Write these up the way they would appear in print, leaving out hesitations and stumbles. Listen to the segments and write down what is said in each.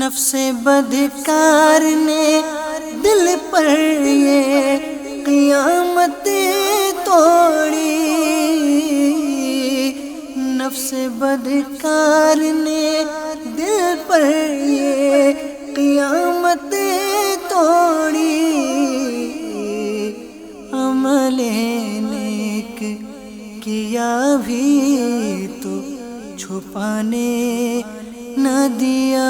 نفس بدکار نے دل پر یہ قیامت توڑی، نفس بدکار نے دل پر یہ قیامت توڑی، عمل نیک کیا بھی تو چھپانے نہ دیا۔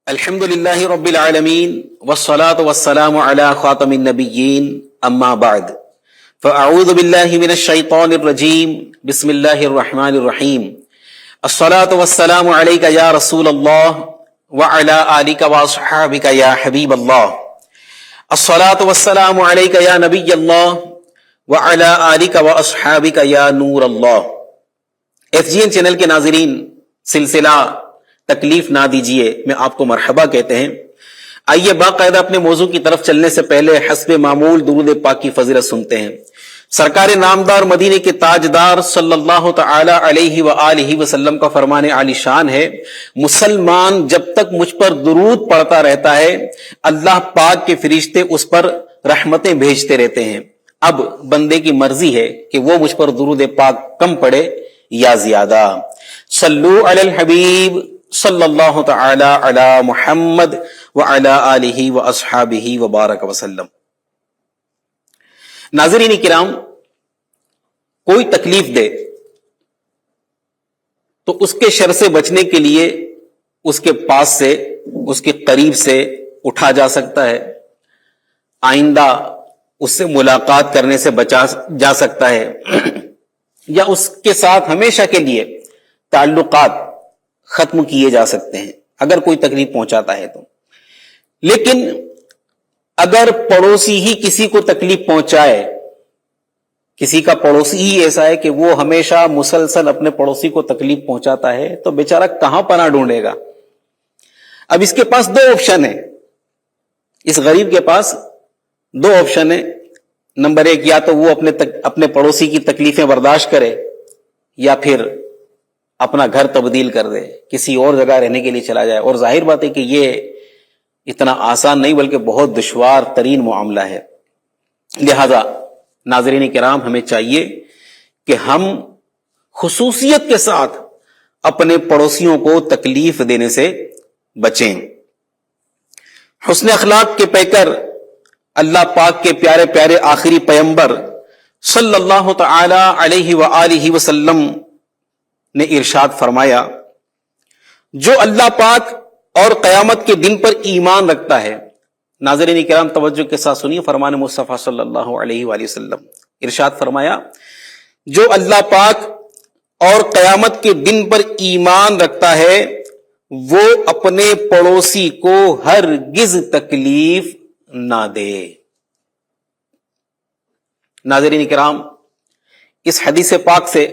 الحمدللہ رب العالمین والصلاة والسلام علی خاتم النبیین، اما بعد فاعوذ باللہ من الشیطان الرجیم، بسم اللہ الرحمن الرحیم۔ الصلاة والسلام علیک یا رسول اللہ وعلی آلک واصحابک یا حبیب اللہ، الصلاة والسلام علیک یا نبی اللہ وعلی آلک واصحابک یا نور اللہ۔ FGN چینل کے ناظرین، سلسلہ تکلیف نہ دیجیے میں آپ کو مرحبا کہتے ہیں۔ آئیے باقاعدہ اپنے موضوع کی طرف چلنے سے پہلے حسب معمول درود پاک کی فضیلت سنتے ہیں۔ سرکار نامدار مدینے کے تاجدار صلی اللہ تعالی علیہ وآلہ وسلم کا فرمان عالی شان ہے، مسلمان جب تک مجھ پر درود پڑھتا رہتا ہے اللہ پاک کے فرشتے اس پر رحمتیں بھیجتے رہتے ہیں۔ اب بندے کی مرضی ہے کہ وہ مجھ پر درود پاک کم پڑھے یا زیادہ۔ صلو علی الحبیب صلی اللہ تعالی علی محمد وعلی آلہ واصحابہ وبارک وسلم۔ ناظرین کرام، کوئی تکلیف دے تو اس کے شر سے بچنے کے لیے اس کے پاس سے، اس کے قریب سے اٹھا جا سکتا ہے، آئندہ اس سے ملاقات کرنے سے بچا جا سکتا ہے، یا اس کے ساتھ ہمیشہ کے لیے تعلقات ختم کیے جا سکتے ہیں اگر کوئی تکلیف پہنچاتا ہے تو۔ لیکن اگر پڑوسی ہی کسی کو تکلیف پہنچائے، کسی کا پڑوسی ہی ایسا ہے کہ وہ ہمیشہ مسلسل اپنے پڑوسی کو تکلیف پہنچاتا ہے، تو بیچارہ کہاں پناہ ڈھونڈے گا؟ اب اس کے پاس دو آپشن ہیں، اس غریب کے پاس دو آپشن ہیں۔ نمبر ایک، یا تو وہ اپنے پڑوسی کی تکلیفیں برداشت کرے، یا پھر اپنا گھر تبدیل کر دے، کسی اور جگہ رہنے کے لیے چلا جائے۔ اور ظاہر بات ہے کہ یہ اتنا آسان نہیں بلکہ بہت دشوار ترین معاملہ ہے۔ لہذا ناظرین کرام، ہمیں چاہیے کہ ہم خصوصیت کے ساتھ اپنے پڑوسیوں کو تکلیف دینے سے بچیں۔ حسن اخلاق کے پیکر اللہ پاک کے پیارے پیارے آخری پیغمبر صلی اللہ تعالی علیہ وآلہ وسلم نے ارشاد فرمایا، جو اللہ پاک اور قیامت کے دن پر ایمان رکھتا ہے۔ ناظرین کرام توجہ کے ساتھ سنیے، فرمان مصطفیٰ صلی اللہ علیہ وآلہ وسلم ارشاد فرمایا، جو اللہ پاک اور قیامت کے دن پر ایمان رکھتا ہے وہ اپنے پڑوسی کو ہرگز تکلیف نہ دے۔ ناظرین کرام، اس حدیث پاک سے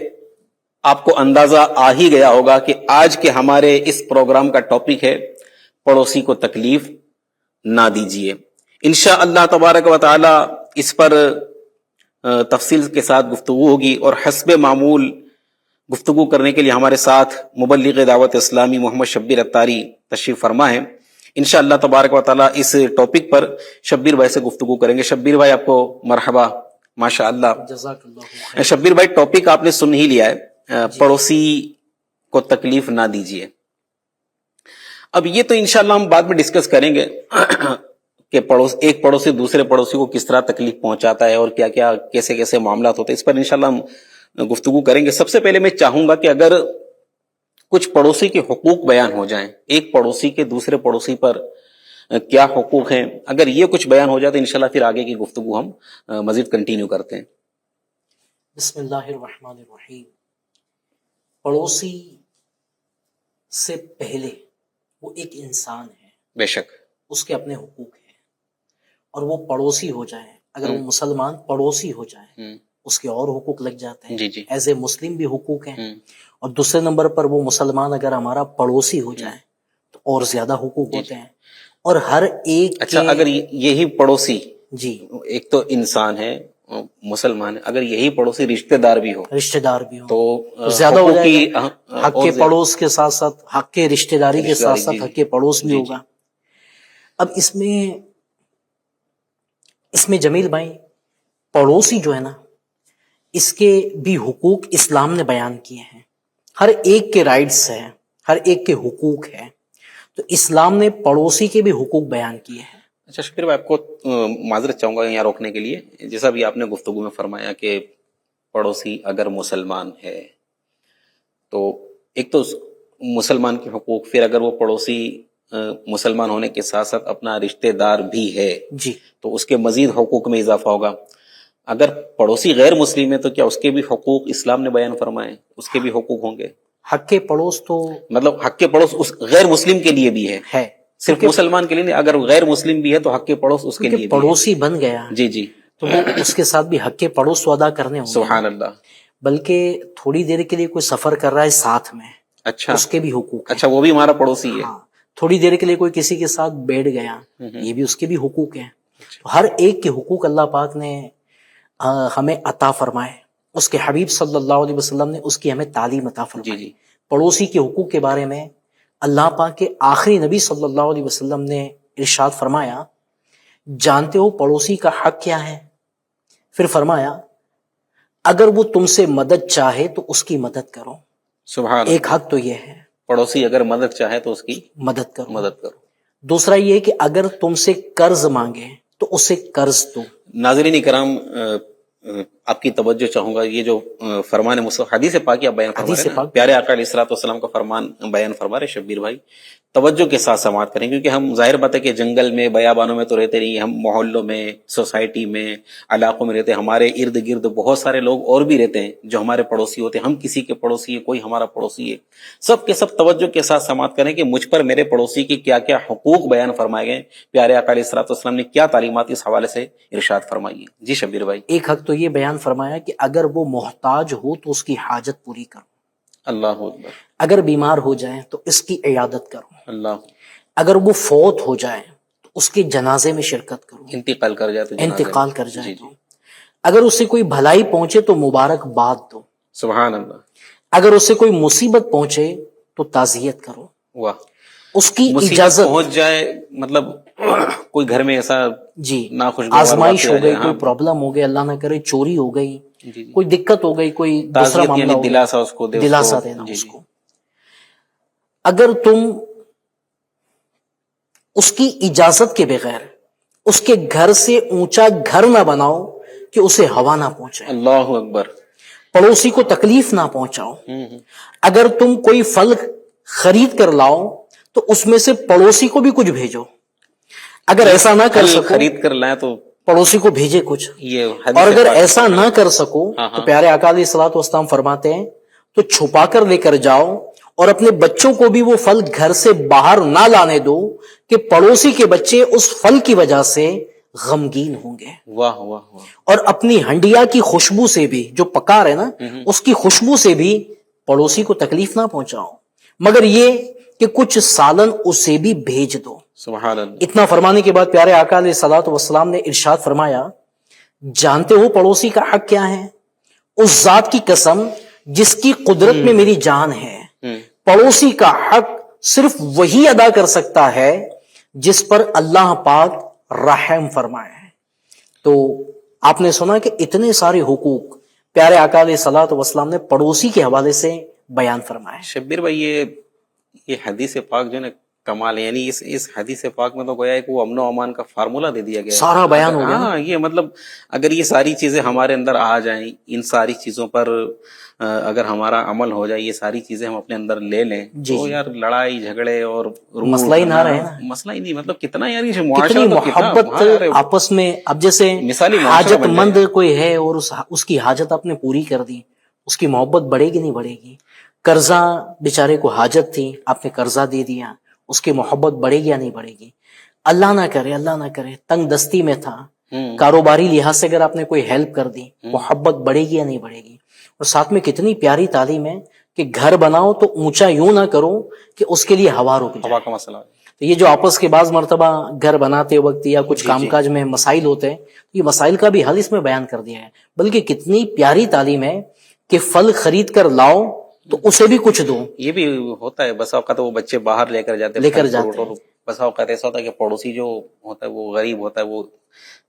آپ کو اندازہ آ ہی گیا ہوگا کہ آج کے ہمارے اس پروگرام کا ٹاپک ہے پڑوسی کو تکلیف نہ دیجیے۔ انشاءاللہ تبارک و تعالی اس پر تفصیل کے ساتھ گفتگو ہوگی، اور حسب معمول گفتگو کرنے کے لیے ہمارے ساتھ مبلغ دعوت اسلامی محمد شبیر اتاری تشریف فرما ہے۔ انشاءاللہ تبارک و تعالی اس ٹاپک پر شبیر بھائی سے گفتگو کریں گے۔ شبیر بھائی آپ کو مرحبا، ماشاءاللہ۔ جزاک اللہ۔ شبیر بھائی، ٹاپک آپ نے سن ہی لیا ہے، پڑوسی کو تکلیف نہ دیجیے۔ اب یہ تو انشاءاللہ ہم بعد میں ڈسکس کریں گے کہ ایک پڑوسی دوسرے پڑوسی کو کس طرح تکلیف پہنچاتا ہے اور کیا کیا کیسے کیسے معاملات ہوتے ہیں، اس پر انشاءاللہ ہم گفتگو کریں گے۔ سب سے پہلے میں چاہوں گا کہ اگر کچھ پڑوسی کے حقوق بیان ہو جائیں، ایک پڑوسی کے دوسرے پڑوسی پر کیا حقوق ہیں، اگر یہ کچھ بیان ہو جائے تو انشاءاللہ پھر آگے کی گفتگو ہم مزید کنٹینیو کرتے ہیں۔ بسم اللہ الرحمن الرحیم۔ پڑوسی سے پہلے وہ ایک انسان ہے، بے شک اس کے اپنے حقوق ہیں، اور وہ پڑوسی ہو جائے، اگر وہ مسلمان پڑوسی ہو جائے اس کے اور حقوق لگ جاتے ہیں، جی ایز اے مسلم بھی حقوق ہیں، اور دوسرے نمبر پر وہ مسلمان اگر ہمارا پڑوسی ہو جائے تو اور زیادہ حقوق ہوتے ہیں، اور ہر ایک اچھا اگر یہی پڑوسی جی ایک تو انسان ہے مسلمان ہے، اگر یہی پڑوسی رشتہ دار بھی ہو رشتہ دار بھی ہوں تو زیادہ ہو جائے حقوقی گا، حق کے پڑوس کے ساتھ ساتھ حق کے رشتہ داری کے ساتھ ساتھ حق کے پڑوس بھی ہوگا۔ اب اس میں جمیل بھائی پڑوسی جو ہے نا، اس کے بھی حقوق اسلام نے بیان کیے ہیں، ہر ایک کے رائٹس ہیں، ہر ایک کے حقوق ہیں، تو اسلام نے پڑوسی کے بھی حقوق بیان کیے ہیں۔ اچھا شکر بھائی، آپ کو معذرت چاہوں گا یہاں روکنے کے لیے، جیسا بھی آپ نے گفتگو میں فرمایا کہ پڑوسی اگر مسلمان ہے تو ایک تو مسلمان کے حقوق، پھر اگر وہ پڑوسی مسلمان ہونے کے ساتھ ساتھ اپنا رشتہ دار بھی ہے جی، تو اس کے مزید حقوق میں اضافہ ہوگا۔ اگر پڑوسی غیر مسلم ہے تو کیا اس کے بھی حقوق اسلام نے بیان فرمائے؟ اس کے بھی حقوق ہوں گے؟ حق کے پڑوس تو مطلب حق کے پڑوس اس غیر مسلم کے لیے بھی ہے، صرف مسلمان کے لیے نہیں، اگر غیر مسلم بھی ہے تو حق کے پڑوس اس کے لیے بھی ہے۔ پڑوسی بن گیا جی جی، تو وہ اس کے ساتھ بھی حق کے پڑوس تو ادا کرنے ہوں گے۔ سبحان اللہ۔ بلکہ تھوڑی دیر کے لیے کوئی سفر کر رہا ہے ساتھ میں، اچھا اس کے بھی حقوق ہیں۔ اچھا، وہ بھی ہمارا پڑوسی ہے۔ ہاں، تھوڑی دیر کے لیے کوئی کسی کے ساتھ بیٹھ گیا، یہ بھی اس کے بھی حقوق ہیں۔ ہر ایک کے حقوق اللہ پاک نے ہمیں عطا فرمائے، اس کے حبیب صلی اللہ علیہ وسلم نے اس کی ہمیں تعلیم عطا فرمائی۔ جی جی، پڑوسی کے حقوق کے بارے میں اللہ پاک کے آخری نبی صلی اللہ علیہ وسلم نے ارشاد فرمایا، جانتے ہو پڑوسی کا حق کیا ہے؟ پھر فرمایا، اگر وہ تم سے مدد چاہے تو اس کی مدد کرو۔ سبحان اللہ۔ ایک حق تو یہ ہے، پڑوسی اگر مدد چاہے تو اس کی مدد کرو۔ مدد کرو۔ دوسرا یہ کہ اگر تم سے قرض مانگے تو اسے قرض دو۔ ناظرین کرام، آپ کی توجہ چاہوں گا، یہ جو فرمان مصطفیٰ حدیث پاک آپ بیان فرما رہے ہیں، پیارے آقا علیہ الصلوۃ والسلام کا فرمان بیان فرما رہے شبیر بھائی، توجہ کے ساتھ سماعت کریں، کیونکہ ہم ظاہر بات ہے کہ جنگل میں بیابانوں میں تو رہتے نہیں، ہم محلوں میں، سوسائٹی میں، علاقوں میں رہتے ہیں، ہمارے ارد گرد بہت سارے لوگ اور بھی رہتے ہیں جو ہمارے پڑوسی ہوتے ہیں، ہم کسی کے پڑوسی ہے، کوئی ہمارا پڑوسی ہے، سب کے سب توجہ کے ساتھ سماعت کریں کہ مجھ پر میرے پڑوسی کی کیا کیا حقوق بیان فرمائے گئے، پیارے آقا علیہ الصلوۃ والسلام نے کیا تعلیمات اس حوالے سے ارشاد فرمائی ہے۔ جی شبیر بھائی۔ ایک حق تو یہ بیان فرمایا کہ اگر وہ محتاج ہو تو اس کی حاجت پوری کرو، اللہ اکبر۔ اگر بیمار ہو جائے تو اس کی عیادت کرو، اللہ، اگر وہ فوت ہو جائے تو اس کے جنازے میں شرکت کرو، انتقال کر جائے تو جنازے میں۔ انتقال کر جائے جی تو جی، اگر اس سے کوئی بھلائی پہنچے تو مبارکباد دو، سبحان اللہ۔ اگر اس سے کوئی مصیبت پہنچے تو تعزیت کرو، واہ، اس کی مصیبت اجازت۔ پہنچ جائے مطلب کوئی گھر میں ایسا جی، ناخوشگوار آزمائش واقعہ ہو گئی، ہے، کوئی پرابلم ہو گئی، اللہ نہ کرے چوری ہو گئی، جی جی، کوئی دقت ہو گئی، کوئی دوسرا تعزیت معاملہ یعنی ہو گیا، دلاسا اس کو دے، اس دلاسا کو، دینا جی اس جی، کو۔ اگر تم اس کی اجازت کے بغیر اس کے گھر سے اونچا گھر نہ بناؤ کہ اسے ہوا نہ پہنچے، اللہ اکبر۔ پڑوسی کو تکلیف نہ پہنچاؤ۔ اگر تم کوئی پھل خرید کر لاؤ تو اس میں سے پڑوسی کو بھی کچھ بھیجو، اگر ایسا نہ کر پھل سکو خرید کر لائیں تو پڑوسی کو بھیجے کچھ، یہ حدیث اور اگر پاک- ایسا نہ کر سکو تو پیارے آقا علیہ الصلوۃ والسلام فرماتے ہیں تو چھپا کر لے کر جاؤ، اور اپنے بچوں کو بھی وہ پھل گھر سے باہر نہ لانے دو کہ پڑوسی کے بچے اس پھل کی وجہ سے غمگین ہوں گے۔ واہ واہ واہ، اور اپنی ہنڈیا کی خوشبو سے بھی، جو پکا رہے نا اس کی خوشبو سے بھی پڑوسی کو تکلیف نہ پہنچاؤ، مگر یہ کہ کچھ سالن اسے بھی بھیج دو۔ سبحان اللہ۔ اتنا فرمانے کے بعد پیارے آقا علیہ الصلوۃ والسلام نے ارشاد فرمایا، جانتے ہو پڑوسی کا حق کیا ہے؟ اس ذات کی قسم جس کی قدرت میں میری جان ہے، پڑوسی کا حق صرف وہی ادا کر سکتا ہے جس پر اللہ پاک رحم فرمائے۔ تو آپ نے سنا کہ اتنے سارے حقوق پیارے آقا علیہ الصلوۃ والسلام نے پڑوسی کے حوالے سے بیان فرمائے۔ شبیر بھائی، یہ حدیث پاک جو ہے نا کمال ہے، یعنی اس حدیث پاک میں تو گویا کہ وہ امن و امان کا فارمولہ دے دیا گیا ہے، سارا بیان ہو گیا۔ ہاں، یہ مطلب اگر یہ ساری چیزیں ہمارے اندر آ جائیں، ان ساری چیزوں پر اگر ہمارا عمل ہو جائے، یہ ساری چیزیں ہم اپنے اندر لے لیں تو یار لڑائی جھگڑے اور مسئلہ ہی نہ رہے نا، مسئلہ ہی نہیں، مطلب کتنا یار یہ کتنی معاشرہ تو کتنا محبت آپس میں۔ اب جیسے مثالی معاشرہ حاجت بن مند کوئی ہے اور اس کی حاجت آپ نے پوری کر دی، اس کی محبت بڑھے گی نہیں بڑھے گی؟ قرضہ بیچارے کو حاجت تھی، آپ نے قرضہ دے دیا، اس کی محبت بڑھے گی یا نہیں بڑھے گی؟ اللہ نہ کرے، اللہ نہ کرے تنگ دستی میں تھا، کاروباری لحاظ سے اگر آپ نے کوئی ہیلپ کر دی، محبت بڑھے گی یا نہیں بڑھے گی؟ اور ساتھ میں کتنی پیاری تعلیم ہے کہ گھر بناؤ تو اونچا یوں نہ کرو کہ اس کے لیے ہوا رک جائے، ہوا کا مسئلہ ہے۔ تو یہ جو آپس کے بعض مرتبہ گھر بناتے وقت یا کچھ کام کاج میں مسائل ہوتے ہیں، یہ مسائل کا بھی حل اس میں بیان کر دیا ہے. بلکہ کتنی پیاری تعلیم ہے کہ پھل خرید کر لاؤ تو اسے بھی کچھ دو. یہ بھی ہوتا ہے بس اوقات وہ بچے باہر لے کر جاتے ہیں. بس اوقات ایسا ہوتا ہے کہ پڑوسی جو ہوتا ہے وہ غریب ہوتا ہے، وہ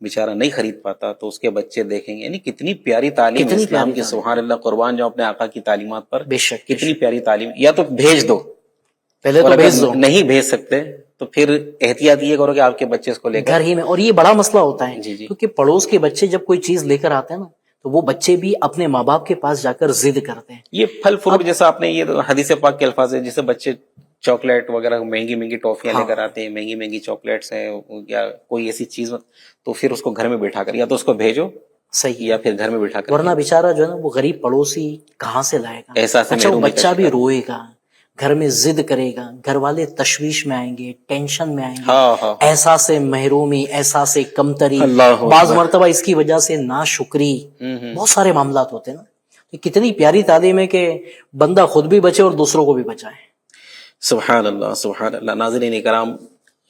بیچارہ نہیں خرید پاتا، تو اس کے بچے دیکھیں گے. یعنی کتنی پیاری تعلیم ہے اسلام کی. سبحان اللہ، قربان جو اپنے آقا کی تعلیمات پر. بے شک کتنی پیاری تعلیم. یا تو بھیج دو، پہلے تو بھیج دو. نہیں بھیج سکتے تو پھر احتیاط یہ کرو کہ آپ کے بچے اس کو لے کر گھر ہی میں. اور یہ بڑا مسئلہ ہوتا ہے جی کیونکہ پڑوس کے بچے جب کوئی چیز لے کر آتے ہیں نا تو وہ بچے بھی اپنے ماں باپ کے پاس جا کر ضد کرتے ہیں. یہ پھل فروٹ جیسا آپ نے یہ حدیث پاک کے الفاظ ہیں، جیسے بچے چاکلیٹ وغیرہ مہنگی مہنگی ٹافیاں لے کر آتے ہیں، مہنگی مہنگی چاکلیٹس ہیں یا کوئی ایسی چیز، تو پھر اس کو گھر میں بٹھا کر یا تو اس کو بھیجو صحیح، یا پھر گھر میں بٹھا کر. ورنہ بیچارہ جو ہے نا وہ غریب پڑوسی کہاں سے لائے گا. احساس اچھا وہ محرومی کا بچہ بھی شکار. روئے گا، گھر میں ضد کرے گا، گھر والے تشویش میں آئیں گے، ٹینشن میں آئیں گے، ہاں ہاں احساس محرومی، احساس کمتری، اللہ بعض مرتبہ اس کی وجہ سے ناشکری، بہت سارے معاملات ہوتے ہیں نا. تو کتنی پیاری تعلیم ہے کہ بندہ خود بھی بچے اور دوسروں کو بھی بچائے. سبحان اللہ سبحان اللہ. ناظرین کرام،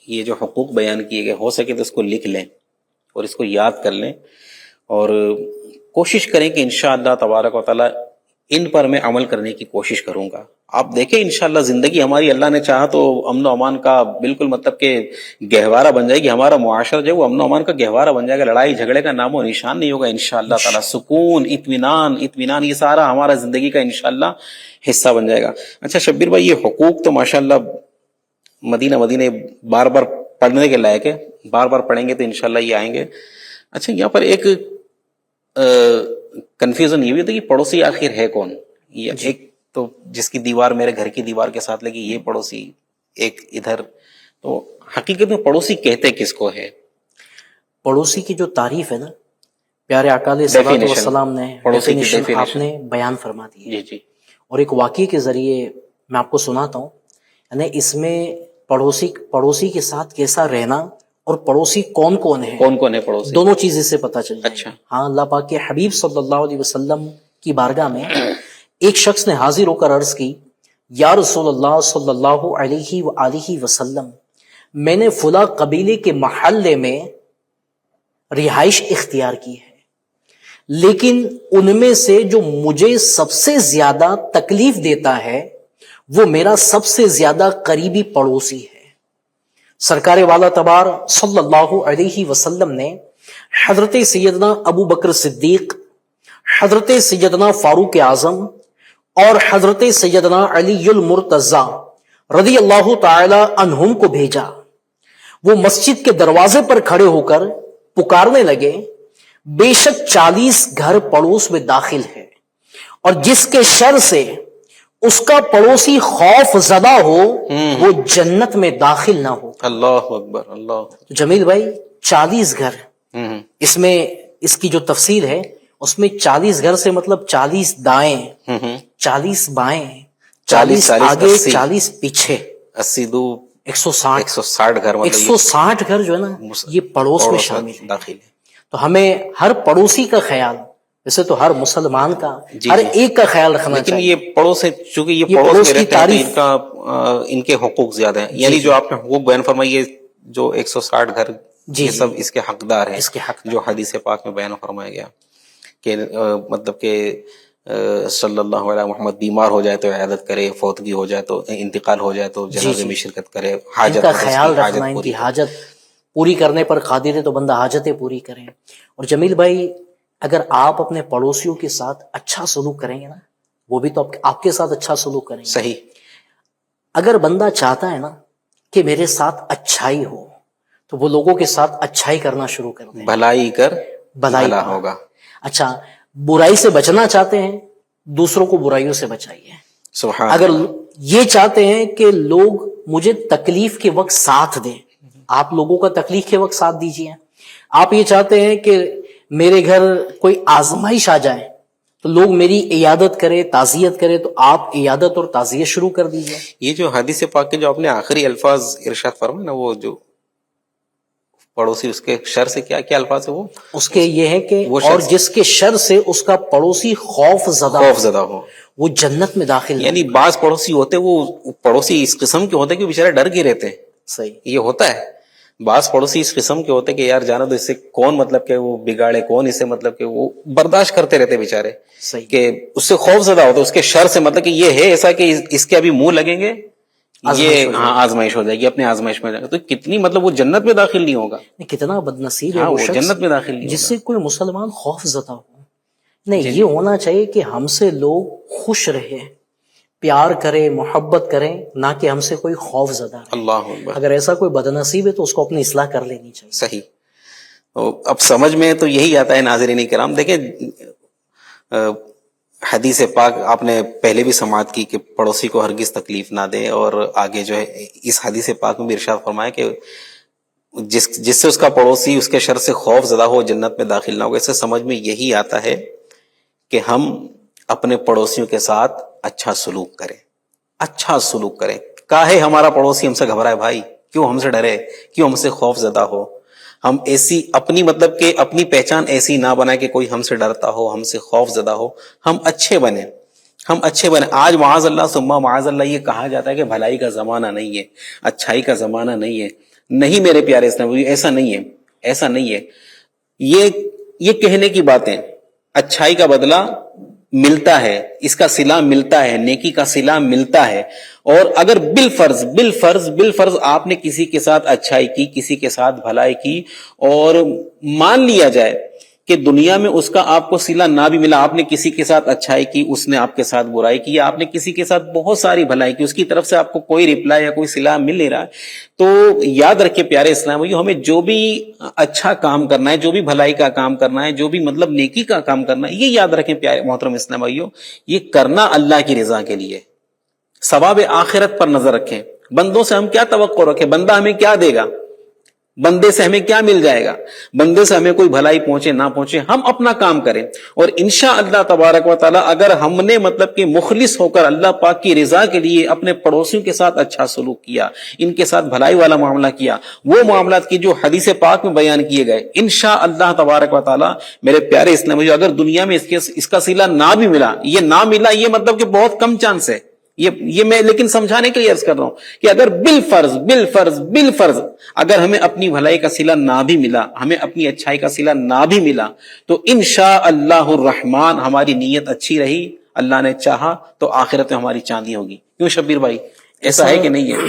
یہ جو حقوق بیان کیے گئے ہو سکے تو اس کو لکھ لیں اور اس کو یاد کر لیں اور کوشش کریں کہ انشاءاللہ تبارک و تعالی ان پر میں عمل کرنے کی کوشش کروں گا. آپ دیکھیں انشاءاللہ زندگی ہماری اللہ نے چاہا تو امن و امان کا بالکل مطلب کہ گہوارہ بن جائے گی. ہمارا معاشرہ جو ہے وہ امن و امان کا گہوارہ بن جائے گا. لڑائی جھگڑے کا نام و نشان نہیں ہوگا انشاءاللہ تعالی. سکون، اطمینان، یہ سارا ہمارا زندگی کا انشاءاللہ حصہ بن جائے گا. اچھا شبیر بھائی، یہ حقوق تو ماشاءاللہ مدینہ بار بار پڑھنے کے لائق ہے، بار بار پڑھیں گے تو انشاءاللہ یہ آئیں گے. اچھا یہاں پر ایک کنفیوژن یہ بھی ہوتا ہے کہ پڑوسی آخر ہے کون؟ ایک تو جس کی دیوار میرے گھر کی دیوار کے ساتھ لگی یہ پڑوسی، ایک ادھر. تو حقیقت میں پڑوسی کہتے کس کو ہے؟ پڑوسی کی جو تعریف ہے نا، پیارے آقا علیہ الصلوۃ والسلام نے definition آپ نے بیان فرما دی. جی جی. اور ایک واقعے کے ذریعے میں آپ کو سناتا ہوں. یعنی اس میں پڑوسی کے ساتھ کیسا رہنا اور پڑوسی کون کون ہے پڑوسی، دونوں چیز اس سے پتہ چل جائے. اچھا. ہاں، اللہ پاک کے حبیب صلی اللہ علیہ وسلم کی بارگاہ میں ایک شخص نے حاضر ہو کر عرض کی، یا رسول اللہ صلی اللہ علیہ وآلہ وسلم، میں نے فلاں قبیلے کے محلے میں رہائش اختیار کی ہے، لیکن ان میں سے جو مجھے سب سے زیادہ تکلیف دیتا ہے وہ میرا سب سے زیادہ قریبی پڑوسی ہے. سرکار والا تبار صلی اللہ علیہ وسلم نے حضرت سیدنا ابو بکر صدیق، حضرت سیدنا فاروق اعظم اور حضرت سیدنا علی المرتضی رضی اللہ تعالی عنہم کو بھیجا. وہ مسجد کے دروازے پر کھڑے ہو کر پکارنے لگے، بے شک 40 گھر پڑوس میں داخل ہے اور جس کے شر سے اس کا پڑوسی خوف زدہ ہو وہ جنت میں داخل نہ ہو. اللہ اکبر. اللہ. تو جمیل بھائی 40 گھر، اس میں اس کی جو تفسیر ہے اس میں 40 گھر سے مطلب 40 دائیں، 40 بائیں، 40 آگے، 40 پیچھے، 80 دو 160 گھر، 160 گھر جو ہے نا یہ پڑوس میں شامل ہے. داخل ہے. تو ہمیں ہر پڑوسی کا خیال، ویسے تو ہر مسلمان کا ہر ایک کا خیال رکھنا لیکن چاہیے. یہ پڑوس ہے، چونکہ یہ پڑوس پڑوس کی کی تعریف، ان کے حقوق زیادہ ہیں. یعنی جو آپ نے حقوق بیان فرمائی، یہ جو 160 گھر یہ سب اس کے حقدار ہیں، اس کے حق جو حدیث پاک میں بیان فرمایا گیا کہ مطلب کہ صلی اللہ علیہ محمد بیمار ہو جائے تو عیادت کرے، فوتگی ہو جائے تو انتقال ہو جائے تو جنازے میں شرکت کرے، ان کا خیال رکھنا، ان کی حاجت پوری کرنے پر قادر ہے تو بندہ حاجتیں پوری کریں. اور جمیل بھائی اگر آپ اپنے پڑوسیوں کے ساتھ اچھا سلوک کریں گے نا، وہ بھی تو آپ کے ساتھ اچھا سلوک کریں گے. صحیح. اگر بندہ چاہتا ہے نا کہ میرے ساتھ اچھائی ہو تو وہ لوگوں کے ساتھ اچھائی کرنا شروع کر دیں. بھلائی کر بھلائی ہوگا. اچھا، برائی سے بچنا چاہتے ہیں دوسروں کو برائیوں سے بچائیے. سبحان. اگر یہ چاہتے ہیں کہ لوگ مجھے تکلیف کے وقت ساتھ دیں، آپ لوگوں کا تکلیف کے وقت ساتھ دیجیے. آپ یہ چاہتے ہیں کہ میرے گھر کوئی آزمائش آ جائے تو لوگ میری عیادت کرے، تعزیت کرے، تو آپ عیادت اور تعزیت شروع کر دیجیے. یہ جو حدیث پاک کے جو آپ نے آخری الفاظ ارشاد فرمائے نا، وہ جو پڑوسی اس کے شر سے کیا الفاظ ہے وہ اس کے یہ ہے کہ اور جس کے شر سے اس کا پڑوسی خوف زدہ ہو وہ جنت میں داخل. یعنی بعض پڑوسی ہوتے وہ پڑوسی اس قسم کے ہوتے کہ بیچارے ڈر کے رہتے ہیں صحیح. یہ ہوتا ہے. بعض پڑوسی اس قسم کے ہوتے کہ یار جانا تو اس سے کون مطلب کہ وہ بگاڑے، کون اسے مطلب کہ وہ برداشت کرتے رہتے بیچارے صحیح. کہ اس سے خوف زدہ ہوتا، اس کے شر سے، مطلب کہ یہ ہے ایسا کہ اس کے ابھی منہ لگیں گے یہ آزمائش ہو جائے گی، اپنے آزمائش میں جائے گا. تو کتنی مطلب وہ جنت میں داخل نہیں ہوگا. کتنا بد نصیب ہے ہاں، وہ وہ شخص جنت میں داخل نہیں جس ہوگا. سے کوئی مسلمان خوف زدہ ہو. نہیں، یہ ہونا چاہیے کہ ہم سے لوگ خوش رہے، پیار کریں، محبت کریں، نہ کہ ہم سے کوئی خوف زدہ رہے. اللہ اکبر. اگر ایسا کوئی بد نصیب ہے تو اس کو اپنی اصلاح کر لینی چاہیے. صحیح. اب سمجھ میں تو یہی آتا ہے ناظرین کرام. دیکھیں حدیث پاک آپ نے پہلے بھی سماعت کی کہ پڑوسی کو ہرگز تکلیف نہ دے، اور آگے جو ہے اس حدیث پاک میں بھی ارشاد فرمایا کہ جس سے اس کا پڑوسی اس کے شر سے خوف زدہ ہو جنت میں داخل نہ ہو. اس سے سمجھ میں یہی آتا ہے کہ ہم اپنے پڑوسیوں کے ساتھ اچھا سلوک کریں، اچھا سلوک کریں. کاہے ہمارا پڑوسی ہم سے گھبرائے بھائی، کیوں ہم سے ڈرے، کیوں ہم سے خوف زدہ ہو. ہم ایسی اپنی مطلب کہ اپنی پہچان ایسی نہ بنائے کہ کوئی ہم سے ڈرتا ہو، ہم سے خوف زدہ ہو. ہم اچھے بنیں، ہم اچھے بنیں. آج معاذ اللہ ثم معاذ اللہ یہ کہا جاتا ہے کہ بھلائی کا زمانہ نہیں ہے، اچھائی کا زمانہ نہیں ہے. نہیں میرے پیارے اسلام، ایسا نہیں ہے، ایسا نہیں ہے. یہ کہنے کی باتیں. اچھائی کا بدلہ ملتا ہے، اس کا صلہ ملتا ہے، نیکی کا صلہ ملتا ہے. اور اگر بالفرض آپ نے کسی کے ساتھ اچھائی کی، کسی کے ساتھ بھلائی کی، اور مان لیا جائے کہ دنیا میں اس کا آپ کو صلہ نہ بھی ملا، آپ نے کسی کے ساتھ اچھائی کی، اس نے آپ کے ساتھ برائی کی، آپ نے کسی کے ساتھ بہت ساری بھلائی کی، اس کی طرف سے آپ کو کوئی رپلائی یا کوئی صلہ مل نہیں رہا، تو یاد رکھیں پیارے اسلام بھائیو، ہمیں جو بھی اچھا کام کرنا ہے، جو بھی بھلائی کا کام کرنا ہے، جو بھی مطلب نیکی کا کام کرنا ہے، یہ یاد رکھیں پیارے محترم اسلام بھائیو، یہ کرنا اللہ کی رضا کے لیے، ثواب آخرت پر نظر رکھیں. بندوں سے ہم کیا توقع رکھیں؟ بندہ ہمیں کیا دے گا؟ بندے سے ہمیں کیا مل جائے گا؟ بندے سے ہمیں کوئی بھلائی پہنچے نہ پہنچے، ہم اپنا کام کریں. اور انشاءاللہ تبارک و تعالی اگر ہم نے مطلب کہ مخلص ہو کر اللہ پاک کی رضا کے لیے اپنے پڑوسیوں کے ساتھ اچھا سلوک کیا، ان کے ساتھ بھلائی والا معاملہ کیا، وہ معاملات کی جو حدیث پاک میں بیان کیے گئے، انشاءاللہ تبارک و تعالی میرے پیارے اسلامی، اگر دنیا میں اس کا صلہ نہ بھی ملا، یہ نہ ملا، یہ مطلب کہ بہت کم چانس ہے. یہ میں لیکن سمجھانے کے لیے عرض کر رہا ہوں کہ اگر بالفرض اگر ہمیں اپنی بھلائی کا صلہ نہ بھی ملا، ہمیں اپنی اچھائی کا صلہ نہ بھی ملا، تو انشاءاللہ الرحمن ہماری نیت اچھی رہی، اللہ نے چاہا تو آخرت میں ہماری چاندی ہوگی. کیوں شبیر بھائی، ایسا ہے کہ نہیں ہے؟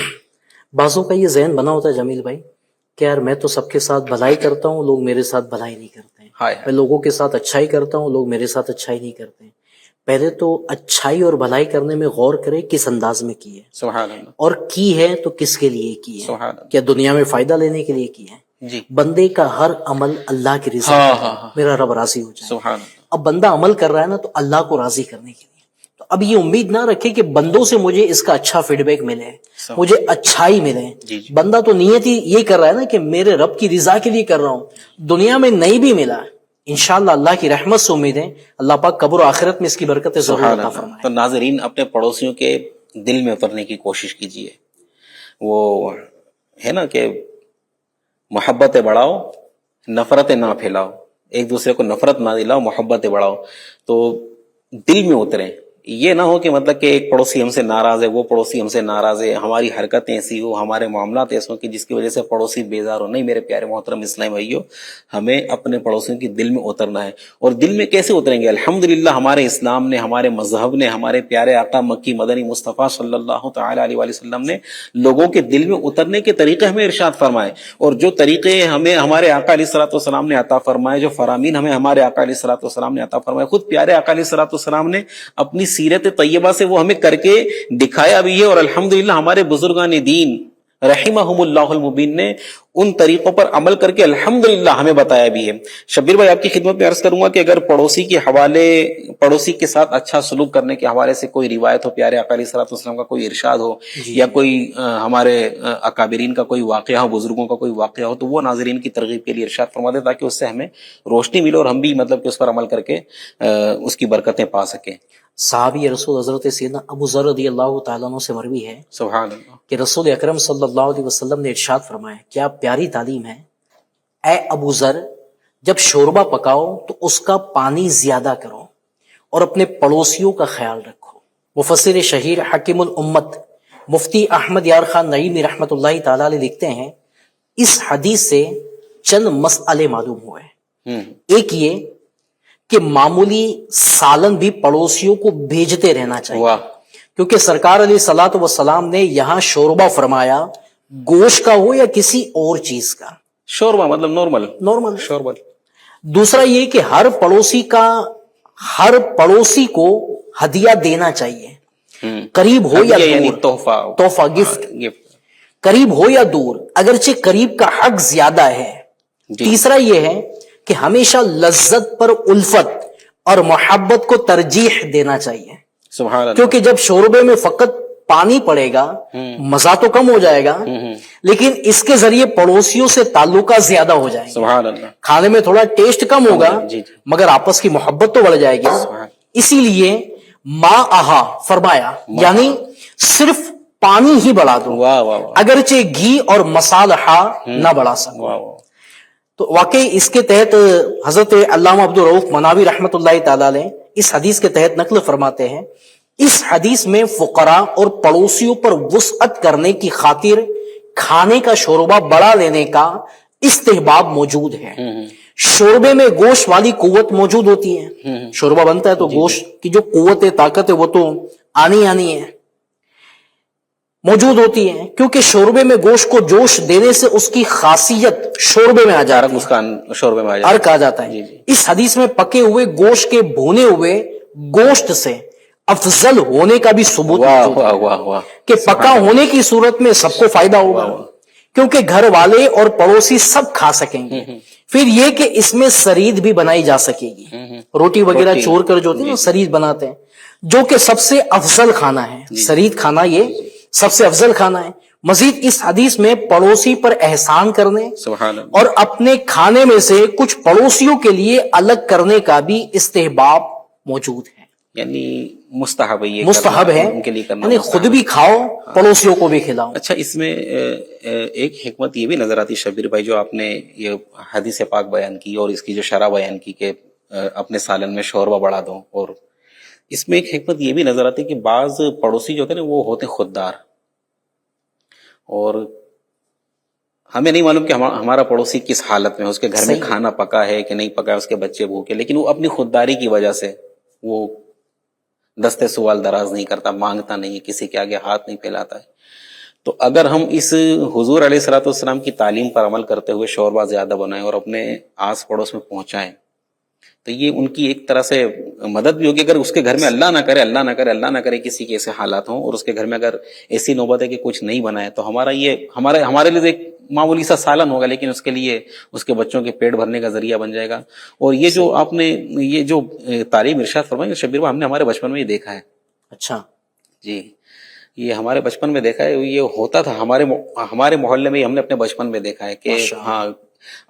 بعضوں کا یہ ذہن بنا ہوتا ہے جمیل بھائی کہ یار میں تو سب کے ساتھ بھلائی کرتا ہوں، لوگ میرے ساتھ بھلائی نہیں کرتے ہیں. میں لوگوں کے ساتھ اچھائی کرتا ہوں، لوگ میرے ساتھ اچھائی نہیں کرتے ہیں. پہلے تو اچھائی اور بھلائی کرنے میں غور کرے کس انداز میں کی ہے، سبحان اللہ، اور کی ہے تو کس کے لیے کی ہے. سبحان اللہ. کیا دنیا میں فائدہ لینے کے لیے کی ہے؟ جی، بندے کا ہر عمل اللہ کی رضا میرا رب راضی ہو جائے. سبحان اللہ. اب بندہ عمل کر رہا ہے نا تو اللہ کو راضی کرنے کے لیے. تو اب یہ امید نہ رکھے کہ بندوں سے مجھے اس کا اچھا فیڈ بیک ملے، مجھے اچھائی ملے. بندہ تو نیت ہی یہ کر رہا ہے نا کہ میرے رب کی رضا کے لیے کر رہا ہوں. دنیا میں نہیں بھی ملا، انشاءاللہ اللہ کی رحمت سے امید ہے اللہ پاک قبر و آخرت میں اس کی برکتیں ضرور عطا فرمائے. تو ناظرین اپنے پڑوسیوں کے دل میں اترنے کی کوشش کیجیے. وہ ہے نا کہ محبتیں بڑھاؤ، نفرتیں نہ پھیلاؤ، ایک دوسرے کو نفرت نہ دلاؤ، محبتیں بڑھاؤ. تو دل میں اتریں. یہ نہ ہو کہ مطلب کہ ایک پڑوسی ہم سے ناراض ہے، وہ پڑوسی ہم سے ناراض ہے، ہماری حرکتیں ایسی ہو، ہمارے معاملات ایسے ہوں کہ جس کی وجہ سے پڑوسی بیزار ہو. نہیں میرے پیارے محترم اسلامی بھائیو، ہمیں اپنے پڑوسیوں کی دل میں اترنا ہے. اور دل میں کیسے اتریں گے؟ الحمدللہ ہمارے اسلام نے، ہمارے مذہب نے، ہمارے پیارے آقا مکی مدنی مصطفیٰ صلی اللہ تعالی علیہ وآلہ وسلم نے لوگوں کے دل میں اترنے کے طریقے ہمیں ارشاد فرمائے. اور جو طریقے ہمیں ہمارے آقا علیہ الصلوۃ والسلام نے عطا فرمائے، جو فرامین ہمیں ہمارے آقا علیہ الصلوۃ والسلام نے عطا فرمائے، خود پیارے آقا علیہ الصلوۃ والسلام نے اپنی سیرت طیبہ سے وہ ہمیں کر کے دکھایا بھی ہے. اور الحمدللہ ہمارے بزرگان دین رحمہم اللہ المبین نے ان طریقوں پر عمل کر کے الحمدللہ ہمیں بتایا بھی ہے. شبیر بھائی آپ کی خدمت میں عرض کروں گا کہ اگر پڑوسی کے ساتھ اچھا سلوک کرنے کے حوالے سے کوئی روایت ہو، پیارے آقا علیہ الصلوۃ والسلام کا کوئی ارشاد ہو، یا کوئی ہمارے اکابرین کا کوئی واقعہ ہو، بزرگوں کا کوئی واقعہ ہو، تو وہ ناظرین کی ترغیب کے لیے ارشاد فرما دے تاکہ اس سے ہمیں روشنی ملے اور ہم بھی مطلب کہ اس پر عمل کر کے اس کی برکتیں پا سکیں. صحابی رسول حضرت سیدنا ابو ذر رضی اللہ تعالیٰ عنہ سے مروی ہے سبحان اللہ کہ رسول اکرم صلی اللہ علیہ وسلم نے ارشاد فرمایا، کیا پیاری تعلیم ہے، اے ابو ذر جب شوربہ پکاؤ تو اس کا پانی زیادہ کرو اور اپنے پڑوسیوں کا خیال رکھو. مفسر شہیر حکیم الامت مفتی احمد یار خان نعیمی رحمت اللہ تعالی علیہ لکھتے ہیں اس حدیث سے چند مسئلے معلوم ہوئے. ایک یہ کہ معمولی سالن بھی پڑوسیوں کو بھیجتے رہنا چاہیے, کیونکہ سرکار علیہ الصلوۃ والسلام نے یہاں شوربہ فرمایا, گوشت کا ہو یا کسی اور چیز کا. شوربہ مطلب نارمل شوربہ. دوسرا یہ کہ ہر پڑوسی کو ہدیہ دینا چاہیے, قریب ہو یا یعنی دور, تحفہ گفٹ, گفٹ. قریب ہو یا دور, اگرچہ قریب کا حق زیادہ ہے. تیسرا یہ ہے کہ ہمیشہ لذت پر الفت اور محبت کو ترجیح دینا چاہیے. سبحان اللہ. کیونکہ جب شوربے میں فقط پانی پڑے گا مزہ تو کم ہو جائے گا, لیکن اس کے ذریعے پڑوسیوں سے تعلقات زیادہ ہو جائیں گے. سبحان اللہ. کھانے میں تھوڑا ٹیسٹ کم ہوگا مگر آپس کی محبت تو بڑھ جائے گی. اسی لیے ما آہا فرمایا, یعنی صرف پانی ہی بڑھا دو, اگرچہ گھی اور مصالحہ نہ بڑھا سکو. تو واقعی اس کے تحت حضرت علامہ عبدالرؤف مناوی رحمت اللہ تعالی علیہ اس حدیث کے تحت نقل فرماتے ہیں, اس حدیث میں فقراء اور پڑوسیوں پر وسعت کرنے کی خاطر کھانے کا شوربہ بڑھا لینے کا استحباب موجود ہے. شوربے میں گوشت والی قوت موجود ہوتی ہے. شوربہ بنتا ہے تو گوشت کی جو قوت ہے, طاقت ہے, وہ تو آنی ہے, موجود ہوتی ہے, کیونکہ شوربے میں گوشت کو جوش دینے سے اس کی خاصیت شوربے میں آ جاتی ہے, شوربے میں عرق آ جاتا ہے. اس حدیث میں پکے ہوئے گوشت کے بھونے ہوئے گوشت سے افضل ہونے کا بھی ثبوت ہے کہ پکا ہونے کی صورت میں سب کو فائدہ ہوگا, کیونکہ گھر والے اور پڑوسی سب کھا سکیں گے. پھر یہ کہ اس میں سرید بھی بنائی جا سکے گی, روٹی وغیرہ چور کر جو ہوتی ہے سرید بناتے ہیں, جو کہ سب سے افضل کھانا ہے. سرید کھانا یہ سب سے افضل کھانا ہے. مزید اس حدیث میں پڑوسی پر احسان کرنے اور اپنے کھانے میں سے کچھ پڑوسیوں کے لیے الگ کرنے کا بھی استحباب موجود ہے. یعنی مستحب ہے, مستحب ہے, یعنی خود بھی کھاؤ پڑوسیوں کو بھی کھلاؤ. اچھا, اس میں ایک حکمت یہ بھی نظر آتی شبیر بھائی, جو آپ نے یہ حدیث پاک بیان کی اور اس کی جو شرح بیان کی کہ اپنے سالن میں شوربہ بڑھا دو, اور اس میں ایک حکمت یہ بھی نظر آتی کہ بعض پڑوسی جو ہوتے ہیں نا وہ ہوتے خوددار, اور ہمیں نہیں معلوم کہ ہمارا پڑوسی کس حالت میں ہے, اس کے گھر میں کھانا پکا ہے کہ نہیں پکا ہے, اس کے بچے بھوکے, لیکن وہ اپنی خودداری کی وجہ سے وہ دستے سوال دراز نہیں کرتا, مانگتا نہیں ہے, کسی کے آگے ہاتھ نہیں پھیلاتا ہے. تو اگر ہم اس حضور علیہ الصلوۃ والسلام کی تعلیم پر عمل کرتے ہوئے شوربہ زیادہ بنائیں اور اپنے آس پڑوس میں پہنچائیں, تو یہ ان کی ایک طرح سے مدد بھی ہوگی. اگر اس کے گھر میں اللہ نہ کرے کسی کے ایسے حالات ہوں, اور اس کے گھر میں اگر ایسی نوبت ہے کہ کچھ نہیں بنا ہے, تو ہمارے لیے ایک معمولی سا سالن ہوگا, لیکن اس کے لیے اس کے بچوں کے پیٹ بھرنے کا ذریعہ بن جائے گا. اور یہ جو آپ نے یہ جو تعلیم ارشاد فرمائی شبیر بھائی, ہم نے ہمارے بچپن میں یہ دیکھا ہے. اچھا جی, یہ ہمارے بچپن میں دیکھا ہے, یہ ہوتا تھا ہمارے محلے میں, ہم نے اپنے بچپن میں دیکھا ہے کہ ہاں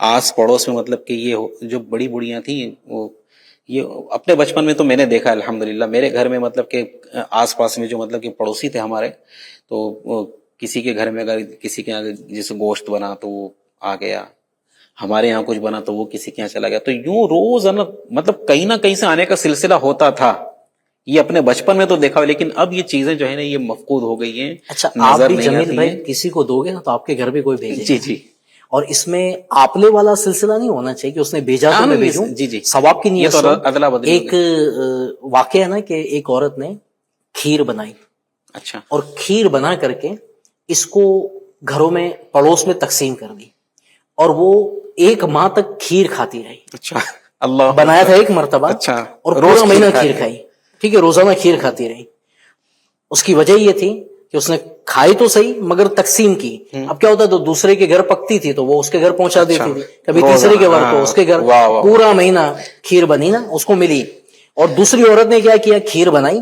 آس پڑوس میں مطلب کہ یہ جو بڑی بڑیاں تھیں, وہ یہ اپنے بچپن میں تو میں نے دیکھا الحمدللہ. میرے گھر میں مطلب کہ آس پاس میں جو مطلب کہ پڑوسی تھے ہمارے, تو کسی کے گھر میں اگر کسی کے یہاں جیسے گوشت بنا تو وہ آ گیا, ہمارے یہاں کچھ بنا تو وہ کسی کے یہاں چلا گیا, تو یوں روز مطلب کہیں نہ کہیں سے آنے کا سلسلہ ہوتا تھا. یہ اپنے بچپن میں تو دیکھا, لیکن اب یہ چیزیں جو ہے نا یہ مفقود ہو گئی ہیں. اچھا, آپ بھی جمیل بھائی کسی کو دو گے نا تو آپ کے گھر بھی کوئی بھیجے. جی, اور اس میں آپلے والا سلسلہ نہیں ہونا چاہیے کہ اس نے بھیجا تو میں بھیجوں. جی, ثواب کی نیت سے. ایک ایک واقعہ ہے نا کہ ایک عورت نے کھیر بنائی, اچھا, اور کھیر بنا کر کے اس کو گھروں میں پڑوس میں تقسیم کر دی, اور وہ 1 ماہ تک کھیر کھاتی رہی. اچھا, اللہ بنایا تھا ایک مرتبہ, اچھا, اور پورا مہینہ کھیر کھائی. ٹھیک ہے, روزانہ کھیر کھاتی رہی. اس کی وجہ یہ تھی کہ اس نے کھائی تو صحیح مگر تقسیم کی. اب کیا ہوتا تو دوسرے کے گھر پکتی تھی تو وہ اس کے گھر پہنچا دیتی تھی, کبھی تیسرے کے گھر تو اس کے گھر. پورا مہینہ کھیر بنی نا, اس کو ملی. اور دوسری عورت نے کیا کیا, کھیر بنائی,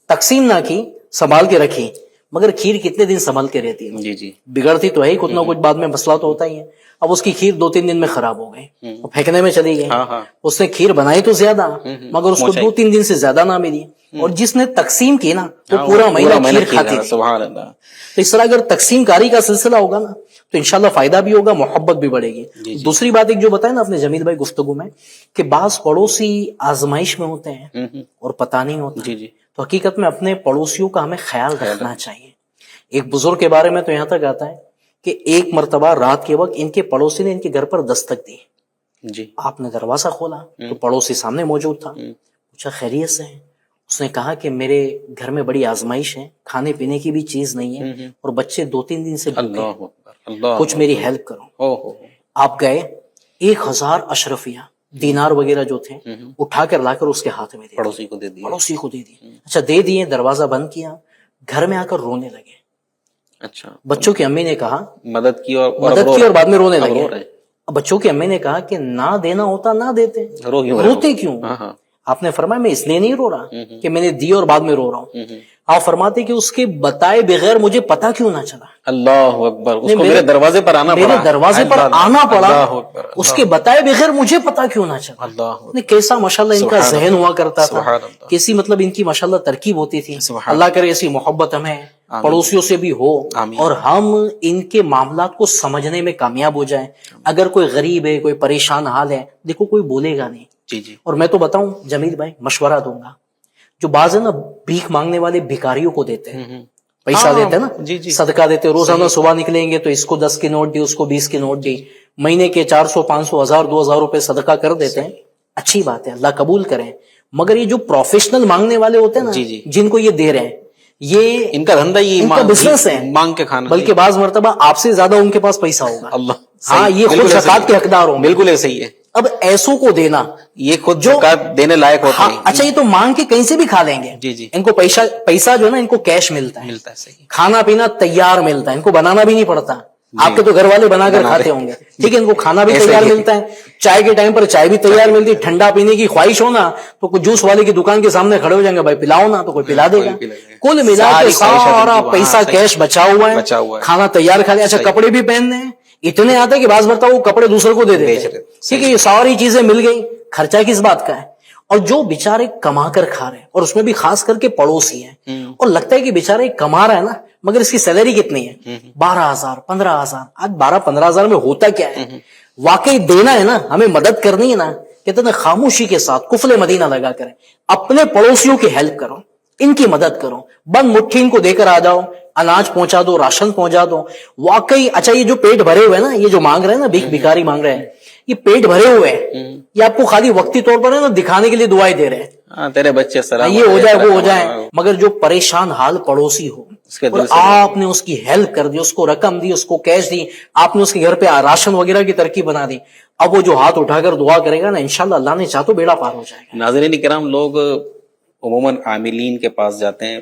تقسیم نہ کی, سنبھال کے رکھی. مگر کھیر کتنے دن سنبھل کے رہتی ہے, جی, بگڑتی تو ہے ہی, کچھ نہ کچھ بعد میں مسئلہ تو ہوتا ہی ہے. اب اس کی کھیر 2-3 دن میں خراب ہو گئی, پھینکنے میں چلی گئی. اس نے کھیر بنائی تو زیادہ, مگر اس کو 2-3 دن سے زیادہ نہ ملی. اور جس نے تقسیم کی نا وہ پورا مہینہ کھیر کھاتی تھی. سبحان اللہ. تو اس طرح اگر تقسیم کاری کا سلسلہ ہوگا نا تو انشاءاللہ فائدہ بھی ہوگا, محبت بھی بڑھے گی. دوسری بات ایک جو بتایا نا آپ نے جمیل بھائی گفتگو میں, کہ بعض پڑوسی آزمائش میں ہوتے ہیں اور پتہ نہیں ہوتا. تو حقیقت میں اپنے پڑوسیوں کا ہمیں خیال رکھنا چاہیے. ایک بزرگ کے بارے میں تو یہاں تک آتا ہے کہ ایک مرتبہ رات کے وقت ان کے پڑوسی نے ان کے گھر پر دستک دی. جی. آپ نے دروازہ کھولا تو پڑوسی سامنے موجود تھا. پوچھا خیریت سے ہیں؟ اس نے کہا کہ میرے گھر میں بڑی آزمائش ہے, کھانے پینے کی بھی چیز نہیں ہے اور بچے 2-3 دن سے بھوکے ہیں, کچھ میری ہیلپ کرو. آپ گئے, 1000 اشرفیہ دینار وغیرہ جو تھے اٹھا کر لا کر اس کے ہاتھ میں پڑوسی کو دے دیا. پڑوسی کو دے دی. اچھا دے دیے, دروازہ بند کیا, گھر میں آ کر رونے لگے. اچھا. بچوں کی امی نے کہا مدد کی اور بعد میں رونے لگے. اب بچوں کی امی نے کہا کہ نہ دینا ہوتا نہ دیتے, روتے کیوں؟ آپ نے فرمایا میں اس لیے نہیں رو رہا کہ میں نے دی اور بعد میں رو رہا ہوں. آپ فرماتے کہ اس کے بتائے بغیر مجھے پتا کیوں نہ چلا. اللہ اکبر. اس کو میرے دروازے پر آنا پڑا, میرے دروازے پر آنا پڑا, اس کے بتائے بغیر مجھے پتا کیوں نہ چلا. اللہ کیسا ماشاءاللہ ان کا ذہن ہوا کرتا تھا, کیسی مطلب ان کی ماشاءاللہ ترکیب ہوتی تھی. اللہ کرے ایسی محبت ہمیں پڑوسیوں سے بھی ہو اور ہم ان کے معاملات کو سمجھنے میں کامیاب ہو جائیں. اگر کوئی غریب ہے, کوئی پریشان حال ہے, دیکھو کوئی بولے گا نہیں. جی جی. اور میں تو بتاؤں جمیل بھائی, مشورہ دوں گا, جو بعض ہے نا بھیک مانگنے والے بھکاریوں کو دیتے ہیں, پیسہ دیتے ہیں نا, صدقہ دیتے, روزانہ صبح نکلیں گے تو اس کو 10 کی نوٹ دی, اس کو 20 کی نوٹ دی, مہینے کے 400 500 1000 2000 روپے صدقہ کر دیتے ہیں. اچھی بات ہے, اللہ قبول کریں. مگر یہ جو پروفیشنل مانگنے والے ہوتے ہیں نا, جن کو یہ دے رہے ہیں, یہ ان کا دھندا, یہ ان کا بزنس ہے, مانگ کے کھانا, بلکہ بعض مرتبہ آپ سے زیادہ ان کے پاس پیسہ ہوگا. اللہ. ہاں, یہ خود زکات کے حقدار ہوں. بالکل یہ صحیح ہے. اب ایسوں کو دینا, یہ خود زکات دینے لائق ہوتے ہیں. اچھا یہ تو مانگ کے کہیں سے بھی کھا لیں گے. جی جی. ان کو پیسہ جو ہے نا ان کو کیش ملتا ہے, صحیح. کھانا پینا تیار ملتا ہے, ان کو بنانا بھی نہیں پڑتا. آپ کے تو گھر والے بنا کر کھاتے ہوں گے, ٹھیک ہے, ان کو کھانا بھی تیار ملتا ہے, چائے کے ٹائم پر چائے بھی تیار ملتی ہے. ٹھنڈا پینے کی خواہش ہو نا تو کوئی جوس والے کی دکان کے سامنے کھڑے ہو جائیں گے, بھائی پلاؤ نا, تو کوئی پلا دے گا. کل ملا کے سارا پیسہ کیش بچا ہوا ہے, کھانا تیار کھا لیا. اچھا کپڑے بھی پہننے ہیں, اتنے آتے کہ بعض مرتبہ وہ کپڑے دوسرے کو دے دیتے. ٹھیک ہے, یہ ساری چیزیں مل گئی, خرچہ کس بات کا ہے. اور جو بیچارے کما کر کھا رہے ہیں, اور اس میں بھی خاص کر کے پڑوسی ہیں, اور لگتا ہے کہ بیچارے کما رہا ہے نا, مگر اس کی سیلری کتنی ہے, 12,000 15,000. آج 12-15,000 میں ہوتا کیا ہے, واقعی دینا ہے نا, ہمیں مدد کرنی ہے نا, کہتے ہیں خاموشی کے ساتھ قفل مدینہ لگا کریں, اپنے پڑوسیوں کی ہیلپ کرو, ان کی مدد کرو, بند مٹھی ان کو دے کر آ جاؤ, اناج پہنچا دو, راشن پہنچا دو. واقعی اچھا یہ جو پیٹ بھرے ہوئے ہیں نا, یہ جو مانگ رہے ہیں نا, بھکاری مانگ رہے ہیں, یہ پیٹ بھرے ہوئے ہیں, یہ آپ کو خالی وقتی طور پر ہے نا دکھانے کے لیے دعائیں دے رہے ہیں, تیرے بچے سلام, یہ ہو جائے وہ ہو جائے. مگر جو پریشان حال پڑوسی ہو اور آپ نے اس کی ہیلپ کر دی, اس کو رقم دی, اس کو کیش دی, آپ نے اس کے گھر پہ راشن وغیرہ کی ترکیب بنا دی, اب وہ جو ہاتھ اٹھا کر دعا کرے گا نا, انشاءاللہ اللہ نے چاہ تو بیڑا پار ہو جائے گا. ناظرین کرام, لوگ عموماً عاملین کے پاس جاتے ہیں.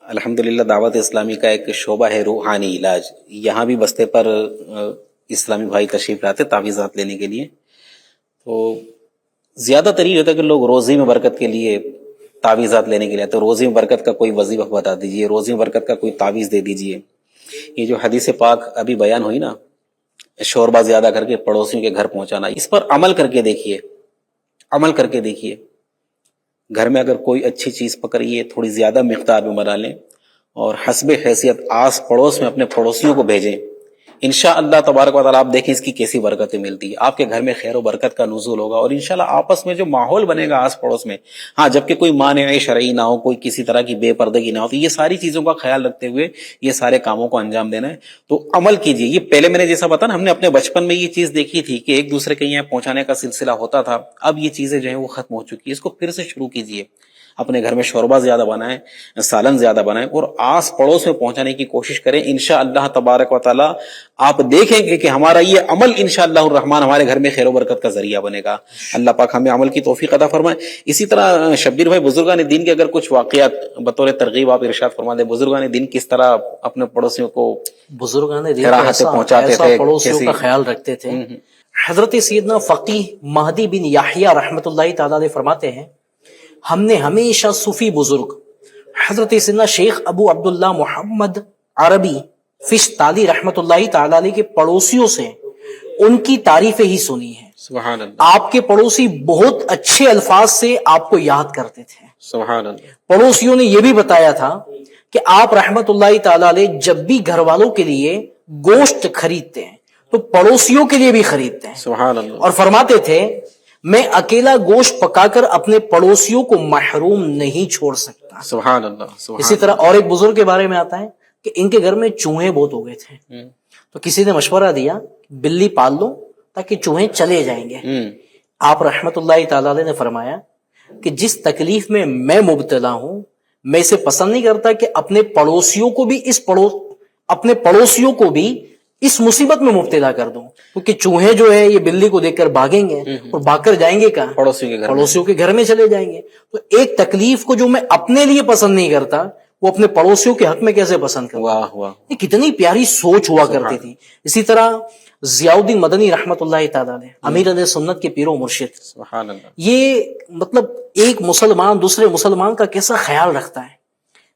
الحمدللہ دعوت اسلامی کا ایک شعبہ ہے روحانی علاج, یہاں بھی بستے پر اسلامی بھائی تشریف لاتے تعویذات لینے کے لیے. تو زیادہ تر یہ ہوتا ہے کہ لوگ روزی میں برکت کے لیے تعویذات لینے کے لیے, تو روزی میں برکت کا کوئی وظیفہ بتا دیجئے, روزی میں برکت کا کوئی تعویذ دے دیجئے. یہ جو حدیث پاک ابھی بیان ہوئی نا, شوربہ زیادہ کر کے پڑوسیوں کے گھر پہنچانا, اس پر عمل کر کے دیکھیے, عمل کر کے دیکھیے. گھر میں اگر کوئی اچھی چیز پکڑیے, تھوڑی زیادہ مقدار میں بنا لیں, اور حسب حیثیت آس پڑوس میں اپنے پڑوسیوں کو بھیجیں. انشاءاللہ تبارک و تعالیٰ آپ دیکھیں اس کی کیسی برکتیں ملتی ہے. آپ کے گھر میں خیر و برکت کا نزول ہوگا, اور انشاءاللہ آپس میں جو ماحول بنے گا آس پڑوس میں, ہاں جبکہ کوئی مانع شرعی نہ ہو, کوئی کسی طرح کی بے پردگی نہ ہو, تو یہ ساری چیزوں کا خیال رکھتے ہوئے یہ سارے کاموں کو انجام دینا ہے. تو عمل کیجیے. یہ پہلے میں نے جیسا بتایا نا, ہم نے اپنے بچپن میں یہ چیز دیکھی تھی کہ ایک دوسرے کے یہاں پہنچانے کا سلسلہ ہوتا تھا. اب یہ چیزیں جو ہیں وہ ختم ہو چکی ہے. اس کو پھر سے شروع کیجیے. اپنے گھر میں شوربہ زیادہ بنائیں, سالن زیادہ بنائیں, اور آس پڑوس میں پہنچانے کی کوشش کریں. انشاءاللہ تبارک و تعالی آپ دیکھیں گے کہ ہمارا یہ عمل انشاءاللہ الرحمن ہمارے گھر میں خیر و برکت کا ذریعہ بنے گا. اللہ پاک ہمیں عمل کی توفیق عطا فرمائے. اسی طرح شبیر بھائی, بزرگان دین کے اگر کچھ واقعات بطور ترغیب آپ ارشاد فرما دیں, بزرگان دین کس طرح اپنے پڑوسیوں کو بزرگان دین پہنچاتے تھے, پڑوسیوں کا خیال رکھتے تھے. حضرت سیدنا فقیہ مہدی بن یحییٰ رحمۃ اللہ تعالی علیہ فرماتے ہیں, ہم نے ہمیشہ صوفی بزرگ حضرت سیدنا شیخ ابو عبداللہ محمد عربی فشتالی رحمۃ اللہ تعالی علیہ کے پڑوسیوں سے ان کی تعریفیں ہی سنی ہیں. سبحان اللہ. آپ کے پڑوسی بہت اچھے الفاظ سے آپ کو یاد کرتے تھے. سبحان اللہ. پڑوسیوں نے یہ بھی بتایا تھا کہ آپ رحمۃ اللہ تعالی علیہ جب بھی گھر والوں کے لیے گوشت خریدتے ہیں تو پڑوسیوں کے لیے بھی خریدتے ہیں. سبحان اللہ. اور فرماتے تھے میں اکیلا گوشت پکا کر اپنے پڑوسیوں کو محروم نہیں چھوڑ سکتا. سبحان اللہ. اسی طرح اور ایک بزرگ کے بارے میں آتا ہے کہ ان کے گھر میں چوہے بہت ہو گئے تھے، تو کسی نے مشورہ دیا بلی پال لو تاکہ چوہے چلے جائیں گے۔ آپ رحمت اللہ تعالی علیہ نے فرمایا کہ جس تکلیف میں میں مبتلا ہوں، میں اسے پسند نہیں کرتا کہ اپنے پڑوسیوں کو بھی اپنے پڑوسیوں کو بھی اس مصیبت میں مبتلا کر دوں، کیونکہ چوہے جو ہے یہ بلی کو دیکھ کر بھاگیں گے اور بھاگ کر جائیں گے کہاں؟ پڑوسیوں کے گھر میں چلے جائیں گے۔ تو ایک تکلیف کو جو میں اپنے لیے پسند نہیں کرتا وہ اپنے پڑوسیوں کے حق میں کیسے پسند کرتا؟ واہ واہ، یہ کتنی پیاری سوچ ہوا کرتی تھی۔ اسی طرح ضیاء الدین مدنی رحمت اللہ تعالی علیہ، امیر اہل سنت کے پیر و مرشد، سبحان اللہ، یہ مطلب ایک مسلمان دوسرے مسلمان کا کیسا خیال رکھتا ہے۔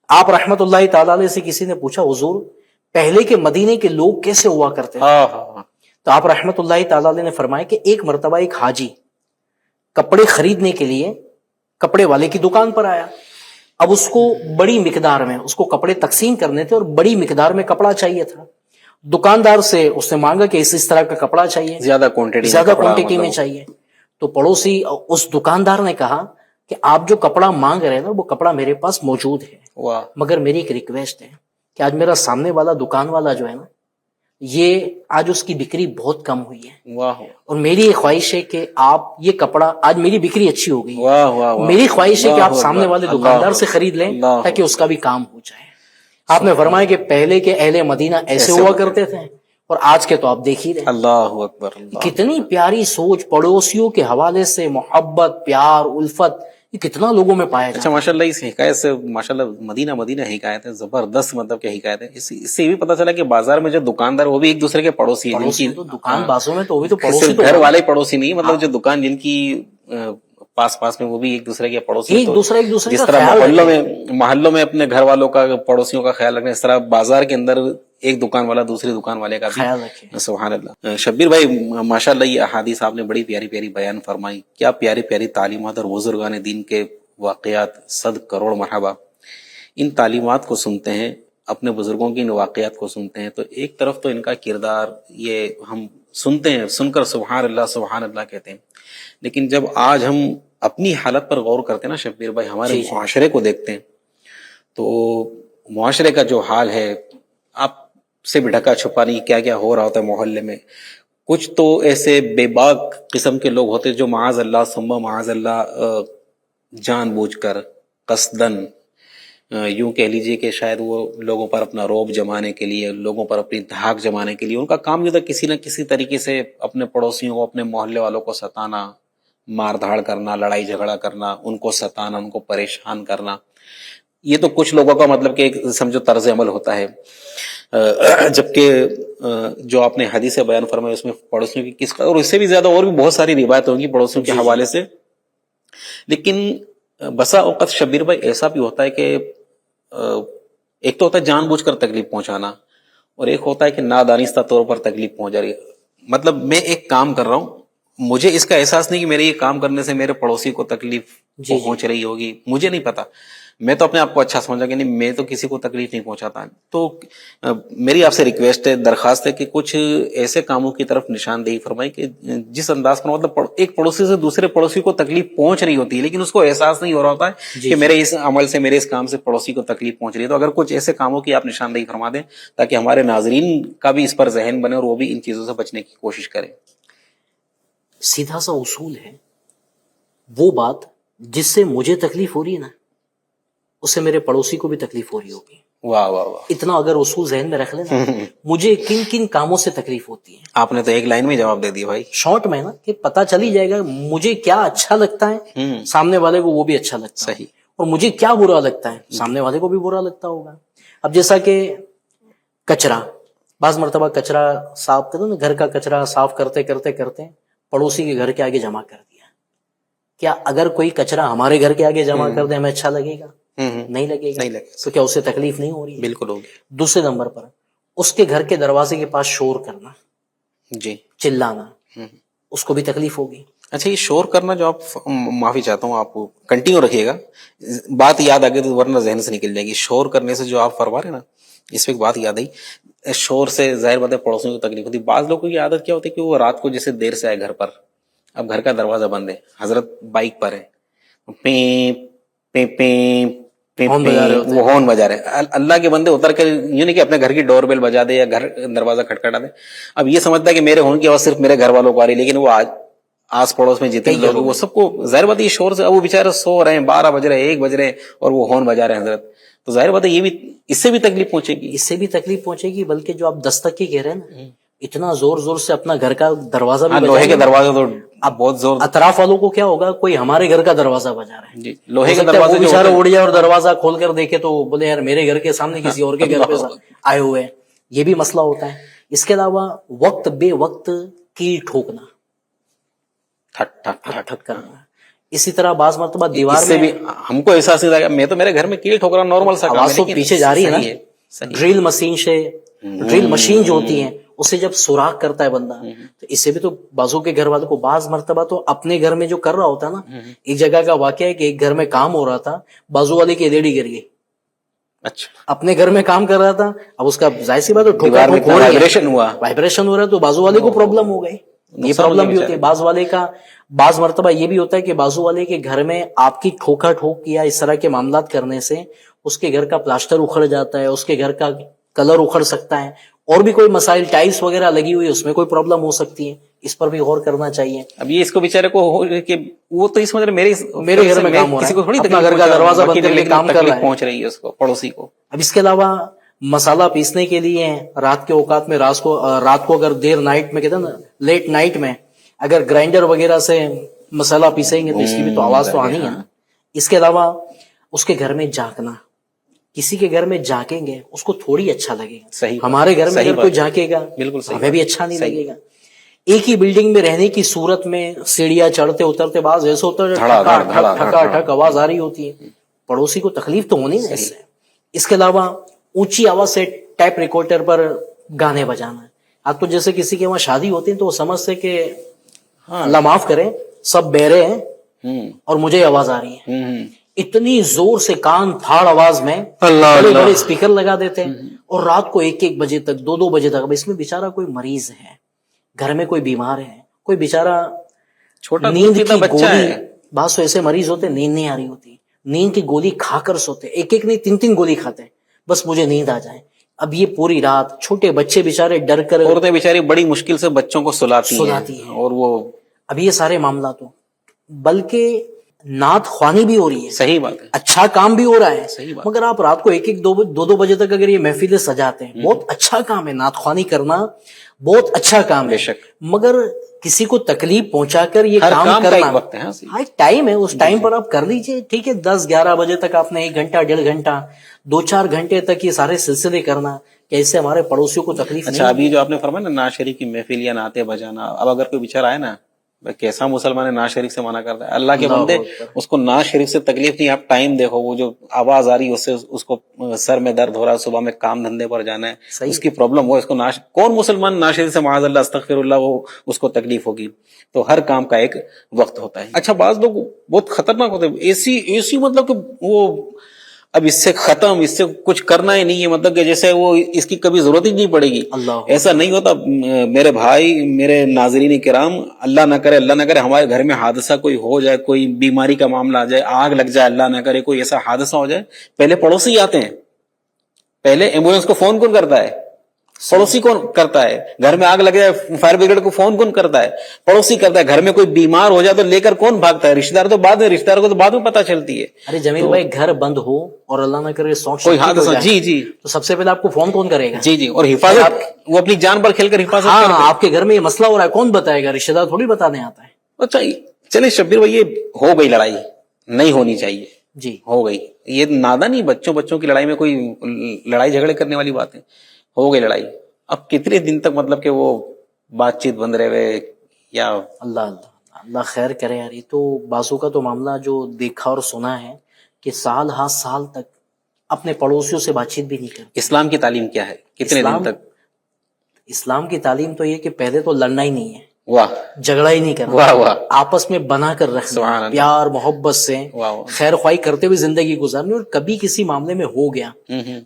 آپ رحمت اللہ تعالی علیہ سے کسی نے پوچھا حضور پہلے کے مدینے کے لوگ کیسے ہوا کرتے تھے؟ تو آپ رحمت اللہ تعالی علیہ نے فرمایا کہ ایک مرتبہ ایک حاجی کپڑے خریدنے کے لیے کپڑے والے کی دکان پر آیا۔ اب اس کو بڑی مقدار میں اس کو کپڑے تقسیم کرنے تھے اور بڑی مقدار میں کپڑا چاہیے تھا۔ دکاندار سے اس نے مانگا کہ اس طرح کا کپڑا چاہیے، زیادہ کوانٹٹی میں چاہیے۔ تو پڑوسی اس دکاندار نے کہا کہ آپ جو کپڑا مانگ رہے ہیں نا وہ کپڑا میرے پاس موجود ہے، مگر میری ایک ریکویسٹ ہے کہ آج میرا سامنے والا دکان والا جو ہے نا یہ آج اس کی بکری بہت کم ہوئی ہے، اور میری یہ خواہش ہے کہ آپ یہ کپڑا آج میری بکری اچھی ہو گئی، میری خواہش ہے کہ آپ سامنے والے دکاندار سے خرید لیں تاکہ اس کا بھی کام ہو جائے۔ آپ نے فرمایا کہ پہلے کے اہل مدینہ ایسے ہوا کرتے تھے اور آج کے تو آپ دیکھ ہی رہے۔ اللہ اکبر، کتنی پیاری سوچ، پڑوسیوں کے حوالے سے محبت، پیار، الفت، یہ کتنا لوگوں میں پایا جاتا اچھا ماشاء اللہ اس حکایت سے ماشاء اللہ مدینہ حکایت ہے زبردست، مطلب کہ حکایت ہے۔ اس سے یہ بھی پتہ چلا کہ بازار میں جو دکاندار وہ بھی ایک دوسرے کے پڑوسی ہیں، ہے۔ تو دکان بازوں میں تو وہ بھی تو پڑوسی تو گھر والے پڑوسی نہیں، مطلب جو دکان جن کی پاس میں وہ بھی ایک دوسرے کے پڑوسی، ایک دوسرے جس طرح محلوں میں اپنے گھر والوں کا پڑوسیوں کا خیال رکھنا، اس طرح بازار کے اندر ایک دکان والا دوسری دکان والے کا خیال رکھے۔ سبحان اللہ۔ شبیر بھائی ماشاء اللہ یہ احادیث آپ نے بڑی پیاری پیاری بیان فرمائی، کیا پیاری پیاری تعلیمات اور بزرگان دین کے واقعات، 100 کروڑ مرحبا۔ ان تعلیمات کو سنتے ہیں، اپنے بزرگوں کی ان واقعات کو سنتے ہیں تو ایک طرف تو ان کا کردار یہ ہم سنتے ہیں، سن کر سبحان اللہ کہتے ہیں، لیکن جب آج ہم اپنی حالت پر غور کرتے ہیں نا شبیر بھائی، ہمارے معاشرے کو دیکھتے ہیں تو معاشرے کا جو حال ہے آپ سے بھی ڈھکا چھپا نہیں، کیا کیا ہو رہا ہوتا ہے محلے میں۔ کچھ تو ایسے بے باک قسم کے لوگ ہوتے جو معاذ اللہ ثم معاذ اللہ جان بوجھ کر قصدن، یوں کہہ لیجئے کہ شاید وہ لوگوں پر اپنا رعب جمانے کے لیے، لوگوں پر اپنی دھاک جمانے کے لیے، ان کا کام یہ تھا کسی نہ کسی طریقے سے اپنے پڑوسیوں کو، اپنے محلے والوں کو ستانا، مار دھاڑ کرنا، لڑائی جھگڑا کرنا، ان کو ستانا، ان کو پریشان کرنا۔ یہ تو کچھ لوگوں کا مطلب کہ ایک سمجھو طرز عمل ہوتا ہے، جبکہ جو آپ نے حدیث بیان فرمائی اس میں پڑوسیوں کی کس اور اس سے بھی زیادہ اور بھی بہت ساری روایتیں ہوں گی پڑوسیوں کے حوالے سے، لیکن بسا اوقات شبیر بھائی ایسا بھی ہوتا ہے کہ ایک تو ہوتا ہے جان بوجھ کر تکلیف پہنچانا، اور ایک ہوتا ہے کہ نادانستہ طور پر تکلیف پہنچا رہی ہے۔ مطلب میں ایک کام کر رہا ہوں، مجھے اس کا احساس نہیں کہ میرے یہ کام کرنے سے میرے پڑوسی کو تکلیف پہنچ رہی ہوگی، مجھے نہیں پتا، میں تو اپنے آپ کو اچھا سمجھا کہ نہیں میں تو کسی کو تکلیف نہیں پہنچاتا۔ تو میری آپ سے ریکویسٹ ہے، درخواست ہے کہ کچھ ایسے کاموں کی طرف نشاندہی فرمائی کہ جس انداز پر مطلب ایک پڑوسی سے دوسرے پڑوسی کو تکلیف پہنچ رہی ہوتی ہے لیکن اس کو احساس نہیں ہو رہا ہوتا ہے کہ میرے اس عمل سے، میرے اس کام سے پڑوسی کو تکلیف پہنچ رہی ہے۔ تو اگر کچھ ایسے کاموں کی آپ نشاندہی فرما دیں تاکہ ہمارے ناظرین کا بھی اس پر ذہن بنے اور وہ بھی ان چیزوں سے بچنے کی کوشش کریں۔ سیدھا سا اصول ہے، وہ بات جس سے مجھے تکلیف ہو رہی ہے نا اس سے میرے پڑوسی کو بھی تکلیف ہو رہی ہوگی۔ واہ واہ واہ، اتنا اگر اصول ذہن میں رکھ لینا، مجھے کن کن کاموں سے تکلیف ہوتی ہے، آپ نے تو ایک لائن میں جواب دے دیا بھائی، شارٹ میں نا، کہ پتہ چل ہی جائے گا مجھے کیا اچھا لگتا ہے، سامنے والے کو وہ بھی اچھا لگتا ہے، صحیح، اور مجھے کیا برا لگتا ہے سامنے والے کو بھی برا لگتا ہوگا۔ اب جیسا کہ کچرا، بعض مرتبہ کچرا صاف کرتے نا، گھر کا کچرا صاف کرتے کرتے کرتے پڑوسی کے گھر کے آگے جمع کر دیا، کیا اگر کوئی کچرا ہمارے گھر کے آگے جمع کر دے ہمیں اچھا لگے گا؟ نہیں لگے گا، تو کیا اسے تکلیف نہیں ہو رہی ہے؟ بالکل ہوگی۔ دوسرے نمبر پر اس کے گھر کے دروازے کے پاس شور کرنا، جی، چلانا، اس کو بھی تکلیف ہوگی۔ اچھا، یہ شور کرنا جو آپ، معافی چاہتا ہوں، آپ کنٹینیو رکھیے گا، بات یاد آ گئی تو ورنہ ذہن سے نکل جائے گی۔ شور کرنے سے جو آپ فرما رہے ہیں نا، اس پہ ایک بات یاد آئی، شور سے ظاہر بات ہے پڑوسیوں کو تکلیف ہوتی ہے۔ بعض لوگوں کی عادت کیا ہوتی ہے کہ وہ رات کو جیسے دیر سے آئے گھر پر، اب گھر کا دروازہ بند ہے، حضرت بائک پر ہے، پیں پیں پیں ہارن بجا رہے ہوتے وہ ہارن بجا رہے. اللہ کے بندے اتر کے یوں نہیں کہ اپنے گھر کی ڈور بیل بجا دے یا گھر دروازہ کھٹکھٹا دے. اب یہ سمجھتا ہے کہ میرے ہارن کی آواز صرف میرے گھر والوں کو آ رہی ہے, لیکن وہ آج آس پڑوس میں جتنے لوگ وہ سب کو ظاہر بات ہے یہ شور سے, اب وہ بےچارے سو رہے ہیں, 12 بج رہے ہیں, 1 بج رہے ہیں, اور وہ ہارن بجا رہے ہیں حضرت. تو ظاہر بات ہے یہ بھی اس سے بھی تکلیف پہنچے گی, اس سے بھی تکلیف پہنچے گی. بلکہ جو آپ دستک کی کہہ رہے ہیں نا, اتنا زور زور سے اپنا گھر کا دروازہ بھی لوہے کے دروازے تو اب بہت زور, اطراف والوں کو کیا ہوگا, کوئی ہمارے گھر کا دروازہ بجا رہا ہے, جی لوہے کے دروازے وہ بیچارہ اڑ جائے اور دروازہ کھول کر دیکھے تو بولے یار میرے گھر کے سامنے کسی اور کے گھر پہ آئے ہوئے ہیں. یہ بھی مسئلہ ہوتا ہے. اس کے علاوہ وقت بے وقت کیل ٹھوکنا, ٹھک ٹھک ٹھک ٹھک کرنا. اسی طرح بعض مرتبہ دیوار سے بھی ہم کو احساس نہیں تھا, میں تو میرے گھر میں کیل ٹھوک رہا ہوں, نارمل سا آواز تو پیچھے جا رہی ہے نا, ڈرل مشین سے, ڈرل مشین جو ہوتی ہے اسے جب سوراخ کرتا ہے بندہ, تو اس سے بھی تو بازو کے گھر والوں کو بعض مرتبہ تو اپنے گھر میں جو کر رہا ہوتا ہے نا. ایک جگہ کا واقعہ ہے کہ ایک گھر میں کام ہو رہا تھا, بازو والے کی ایلڈی گر گئی. اچھا, اپنے گھر میں کام کر رہا تھا, اب اس کا ظاہر سی بات ہے وائبریشن ہوا, وائبریشن ہو رہا ہے, تو بازو والے کو پرابلم ہو گئی. یہ پرابلم بھی ہوتی ہے بعض والے کا. بعض مرتبہ یہ بھی ہوتا ہے کہ بازو والے کے گھر میں آپ کی ٹھوکا ٹھوک یا اس طرح کے معاملات کرنے سے اس کے گھر کا پلاسٹر اکھڑ جاتا ہے, اس کے گھر کا کلر اکھڑ سکتا ہے, اور بھی کوئی مسائل, ٹائلس وغیرہ لگی ہوئی اس میں کوئی پرابلم ہو سکتی ہے. اس پر بھی غور کرنا چاہیے. اب یہ اس کو بیچارے کو کہ وہ تو اس مطلب میرے گھر میں کام ہو رہا ہے, کسی کو تھوڑی اپنا گھر کا دروازہ بند کر کے کام کر رہا ہے, پہنچ رہی ہے اس کو, پڑوسی کو. اب اس کے علاوہ مسالہ پیسنے کے لیے رات کے اوقات میں, رات کو اگر دیر نائٹ میں کہتے ہیں نا, لیٹ نائٹ میں اگر گرائنڈر وغیرہ سے مسالہ پیسیں گے تو اس کی بھی تو آواز تو آنی ہے نا. اس کے علاوہ اس کے گھر میں جھانکنا, کسی کے گھر میں جھانکیں گے اس کو تھوڑی اچھا لگے گا. صحیح, ہمارے گھر میں اگر کوئی جھانکے گا بالکل صحیح, ہمیں بھی اچھا نہیں لگے گا. ایک ہی بلڈنگ میں رہنے کی صورت میں سیڑھیاں چڑھتے اترتے بعض ایسے ہوتا ہے ٹھکا ٹھک آواز آ رھی ہوتی ہے, پڑوسی کو تکلیف تو ہونی ہے اس سے. اس کے علاوہ اونچی آواز سے ٹیپ ریکارڈر پر گانے بجانا. آپ کو جیسے کسی کے وہاں شادی ہوتی ہے تو وہ سمجھتے کہ اللہ معاف کرے سب بہرے ہیں اور مجھے آواز آ رہی ہے, اتنی زور سے کان پھاڑ آواز میں بڑے بڑے اسپیکر لگا دیتے ہیں, اور رات کو 1-1 بجے تک 2-2 بجے تک. اب اس میں بےچارا کوئی مریض ہے, گھر میں کوئی بیمار ہے, کوئی بےچارا چھوٹا نیند کی بچہ گولی, ہے, بعض تو ایسے مریض ہوتے نیند نہیں آ رہی ہوتی, نیند کی گولی کھا کر سوتے, 1-1 نہیں 3-3 گولی کھاتے بس مجھے نیند آ جائے. اب یہ پوری رات چھوٹے بچے بےچارے ڈر کر, عورتیں بیچاری بڑی مشکل سے بچوں کو سلاتی ہیں, اور وہ اب یہ سارے معاملات ہو, بلکہ نعت خوانی بھی ہو رہی ہے, صحیح بات ہے, اچھا کام بھی ہو رہا ہے, صحیح بات. مگر آپ رات کو 1-1 2-2 بجے تک اگر یہ محفلیں سجاتے ہیں, بہت اچھا کام ہے, نعت خوانی کرنا بہت اچھا کام ہے, بے شک, مگر کسی کو تکلیف پہنچا کر یہ کام کرنا, ہاں ایک ٹائم ہے, اس ٹائم پر آپ کر لیجئے, ٹھیک ہے. 10-11 بجے تک آپ نے 1 گھنٹہ 1.5 گھنٹہ 2-4 گھنٹے تک یہ سارے سلسلے کرنا, کہ اس سے ہمارے پڑوسیوں کو تکلیف نہیں. اچھا, ابھی جو آپ نے فرمایا نا نعت شریف کی محفل یا نعتیں بجانا, اب اگر کوئی بیچارہ آئے نا, کیسا مسلمان ہے نعت شریف سے منع کرتا ہے, اللہ کے بندے اس کو نعت شریف سے تکلیف نہیں. آپ ٹائم دیکھو, وہ جو آواز آ رہی ہے اس سے اس کو سر میں درد ہو رہا ہے, صبح میں کام دھندے پر جانا ہے, اس کی پرابلم ہو, اس کو کون مسلمان نعت شریف سے معاذ اللہ استغفر اللہ وہ اس کو تکلیف ہوگی. تو ہر کام کا ایک وقت ہوتا ہے. اچھا, بعض لوگ بہت خطرناک ہوتے ہیں, ایسی مطلب کہ وہ اب اس سے ختم, اس سے کچھ کرنا ہی نہیں ہے, مطلب کہ جیسے وہ اس کی کبھی ضرورت ہی نہیں پڑے گی. ایسا نہیں ہوتا میرے بھائی, میرے ناظرین کرام, اللہ نہ کرے ہمارے گھر میں حادثہ کوئی ہو جائے, کوئی بیماری کا معاملہ آ جائے, آگ لگ جائے, اللہ نہ کرے کوئی ایسا حادثہ ہو جائے, پہلے پڑوسی آتے ہیں. پہلے ایمبولینس کو فون کون کرتا ہے؟ پڑوسی کون کرتا ہے. گھر میں آگ لگ جائے فائر بریگیڈ کو فون کون کرتا ہے؟ پڑوسی کرتا ہے. گھر میں کوئی بیمار ہو جائے تو لے کر کون بھاگتا ہے؟ رشتہ دار تو بعد میں, رشتہ دار کو تو بعد میں پتہ چلتی ہے. ارے جمیل بھائی, گھر بند ہو اور اللہ نہ کرے کوئی حادثہ, جی تو سب سے پہلے آپ کو فون کون کرے گا؟ جی, اور حفاظت, وہ اپنی جان پر کھیل کر حفاظت. ہاں, آپ کے گھر میں یہ مسئلہ ہو رہا ہے, کون بتائے گا؟ رشتہ دار تھوڑی بتانے آتا ہے. اچھا چلے شبیر بھائی, یہ ہو گئی لڑائی, نہیں ہونی چاہیے, جی ہو گئی, یہ نادانی بچوں کی لڑائی میں کوئی لڑائی جھگڑے کرنے والی بات ہے, ہو گئی لڑائی. اب کتنے دن تک مطلب کہ وہ بات چیت بند رہے ہوئے, یا اللہ خیر کرے یار. یہ تو بازو کا تو معاملہ جو دیکھا اور سنا ہے کہ سال تک اپنے پڑوسیوں سے بات چیت بھی نہیں کرتے. اسلام کی تعلیم کیا ہے, کتنے دن تک؟ اسلام کی تعلیم تو یہ کہ پہلے تو لڑنا ہی نہیں ہے, واہ, جھگڑا ہی نہیں کرنا, واہ واہ, آپس میں بنا کر رکھنا, پیار محبت سے خیر خواہی کرتے ہوئے زندگی گزارنی. اور کبھی کسی معاملے میں ہو گیا,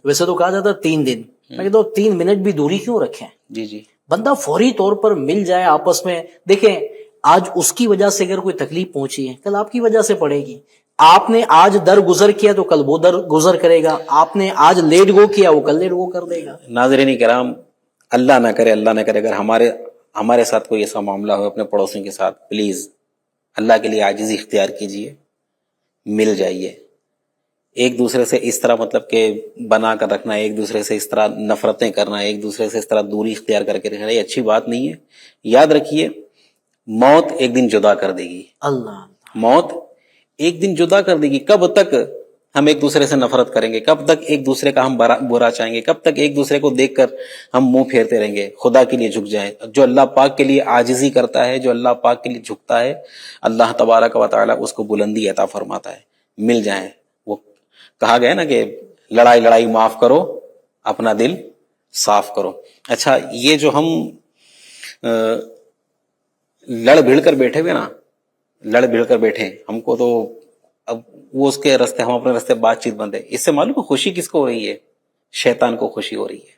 ویسے تو کہا جاتا 3 دن, میں کہتا ہوں 3 منٹ بھی دوری کیوں رکھیں, جی, بندہ فوری طور پر مل جائے آپس میں. دیکھیں, آج اس کی وجہ سے اگر کوئی تکلیف پہنچی ہے, کل آپ کی وجہ سے پڑے گی. آپ نے آج در گزر کیا تو کل وہ در گزر کرے گا, آپ نے آج لیٹ گو کیا وہ کل لیٹ گو کر دے گا. ناظرین کرام, اللہ نہ کرے اگر ہمارے ساتھ کوئی ایسا معاملہ ہو اپنے پڑوسیوں کے ساتھ, پلیز اللہ کے لیے عاجزی اختیار کیجئے, مل جائیے. ایک دوسرے سے اس طرح مطلب کہ بنا کر رکھنا, ایک دوسرے سے اس طرح نفرتیں کرنا, ایک دوسرے سے اس طرح دوری اختیار کر کے رکھنا, یہ اچھی بات نہیں ہے. یاد رکھیے, موت ایک دن جدا کر دے گی. اللہ, موت ایک دن جدا کر دے گی. کب تک ہم ایک دوسرے سے نفرت کریں گے؟ کب تک ایک دوسرے کا ہم برا چاہیں گے؟ کب تک ایک دوسرے کو دیکھ کر ہم منہ پھیرتے رہیں گے؟ خدا کے لیے جھک جائیں. جو اللہ پاک کے لیے عاجزی کرتا ہے, جو اللہ پاک کے لیے جھکتا ہے, اللہ تبارک و تعالی اس کو بلندی عطا فرماتا ہے. مل جائیں. وہ کہا گیا نا کہ لڑائی معاف کرو, اپنا دل صاف کرو. اچھا, یہ جو ہم لڑ بھیڑ کر بیٹھے ہم کو تو اب وہ اس کے راستے, ہم اپنے راستے بات چیت بند ہے. اس سے معلوم ہے خوشی کس کو ہو رہی ہے؟ شیطان کو خوشی ہو رہی ہے.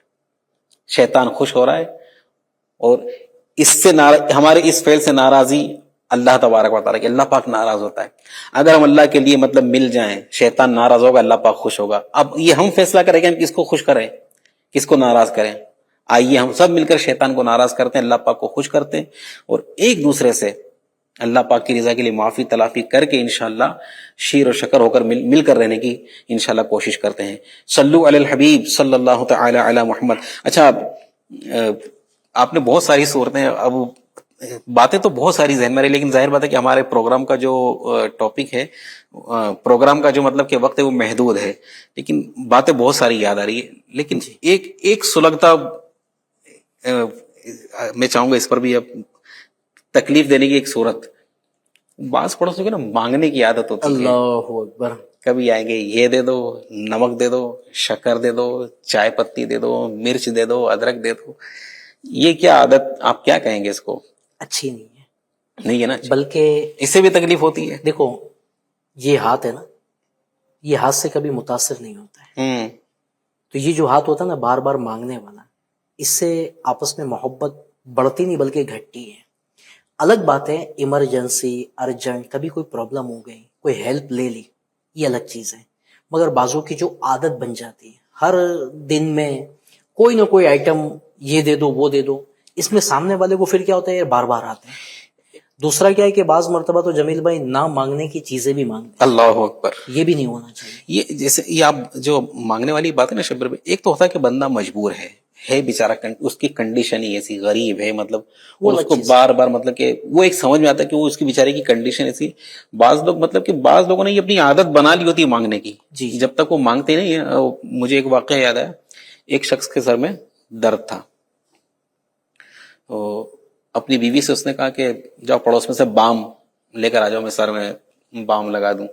شیطان خوش ہو رہا ہے, اور اس سے ہمارے اس فعل سے ناراضی اللہ تبارک و تعالیٰ کی, اللہ پاک ناراض ہوتا ہے. اگر ہم اللہ کے لیے مطلب مل جائیں, شیطان ناراض ہوگا, اللہ پاک خوش ہوگا. اب یہ ہم فیصلہ کریں کہ ہم کس کو خوش کریں, کس کو ناراض کریں. آئیے ہم سب مل کر شیطان کو ناراض کرتے ہیں, اللہ پاک کو خوش کرتے ہیں, اور ایک دوسرے سے اللہ پاک کی رضا کے لیے معافی تلافی کر کے انشاءاللہ شیر و شکر ہو کر مل کر رہنے کی انشاءاللہ کوشش کرتے ہیں. صلو علی الحبیب صلی اللہ تعالی علی محمد. اچھا, آپ نے بہت ساری صورتیں, اب باتیں تو بہت ساری ذہن میں رہی, لیکن ظاہر بات ہے کہ ہمارے پروگرام کا جو ٹاپک ہے, پروگرام کا جو مطلب کہ وقت ہے وہ محدود ہے, لیکن باتیں بہت ساری یاد آ رہی ہے. لیکن ایک سلگتا میں چاہوں گا اس پر بھی اب تکلیف دینے کی ایک صورت. بعض پڑوسیوں کو نا مانگنے کی عادت ہوتی ہے. اللہ اکبر. کبھی آئیں گے, یہ دے دو, نمک دے دو, شکر دے دو, چائے پتی دے دو, مرچ دے دو, ادرک دے دو. یہ کیا عادت, آپ کیا کہیں گے اس کو؟ اچھی نہیں ہے. نہیں ہے نا, بلکہ اس سے بھی تکلیف ہوتی ہے. دیکھو, یہ ہاتھ ہے نا, یہ ہاتھ سے کبھی متاثر نہیں ہوتا ہے. تو یہ جو ہاتھ ہوتا ہے نا بار بار مانگنے والا, اس سے آپس میں محبت بڑھتی نہیں بلکہ گھٹتی ہے. الگ بات ہے ایمرجنسی, ارجنٹ, کبھی کوئی پرابلم ہو گئی, کوئی ہیلپ لے لی, یہ الگ چیز ہے. مگر بازوں کی جو عادت بن جاتی ہے, ہر دن میں کوئی نہ کوئی آئٹم, یہ دے دو وہ دے دو, اس میں سامنے والے کو پھر کیا ہوتا ہے, یہ بار بار آتے ہیں. دوسرا کیا ہے کہ بعض مرتبہ تو جمیل بھائی نہ مانگنے کی چیزیں بھی مانگتے ہیں. اللہ اکبر. یہ بھی نہیں ہونا چاہیے. یہ جیسے یہ آپ جو مانگنے والی بات ہے نا شبیر بھائی, ایک تو ہوتا ہے کہ بندہ مجبور ہے بیچارہ, اس کی کنڈیشن ہی ایسی, غریب ہے مطلب, اور اس کو بار بار مطلب کہ وہ ایک سمجھ میں آتا ہے کہ وہ اس کی بیچارے کی کنڈیشن ایسی. بعض لوگ مطلب کہ بعض لوگوں نے یہ اپنی عادت بنا لی ہوتی ہے مانگنے کی, جب تک وہ مانگتے نہیں ہیں. مجھے ایک واقعہ یاد ہے, ایک شخص کے سر میں درد تھا, تو اپنی بیوی سے اس نے کہا کہ جاؤ پڑوس میں سے بام لے کر آ جاؤ, میں سر میں بام لگا دوں.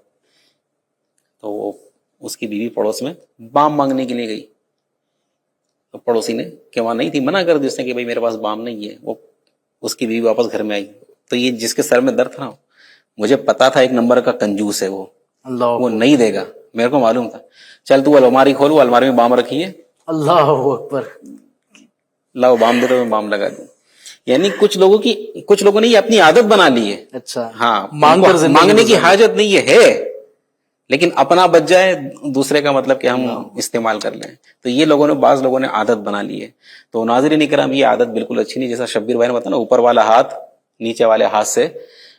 تو وہ اس کی بیوی پڑوس میں بام مانگنے کے لیے گئی, تو پڑوسی نے کہ وہاں نہیں تھی, منع کر دی اس نے کہ بھائی میرے پاس بام نہیں ہے. وہ اس کی بیوی واپس گھر میں آئی, تو یہ جس کے سر میں درد تھا نا, مجھے پتا تھا ایک نمبر کا کنجوس ہے وہ نہیں دے گا, میرے کو معلوم تھا. چل تو الماری کھول, وہ الماری میں بام رکھی ہے. اللہ اکبر. لاؤ بام دے دو, میں بام لگا دوں. یعنی کچھ لوگوں نے یہ اپنی عادت بنا لی ہے. اچھا, ہاں, مانگنے کی حاجت نہیں ہے, لیکن اپنا بچ جائے, دوسرے کا مطلب کہ ہم استعمال کر لیں. تو یہ بعض لوگوں نے عادت بنا لی ہے. تو ناظرین کرام, یہ عادت بالکل اچھی نہیں. جیسا شبیر بھائی نے بتایا نا, اوپر والا ہاتھ نیچے والے ہاتھ سے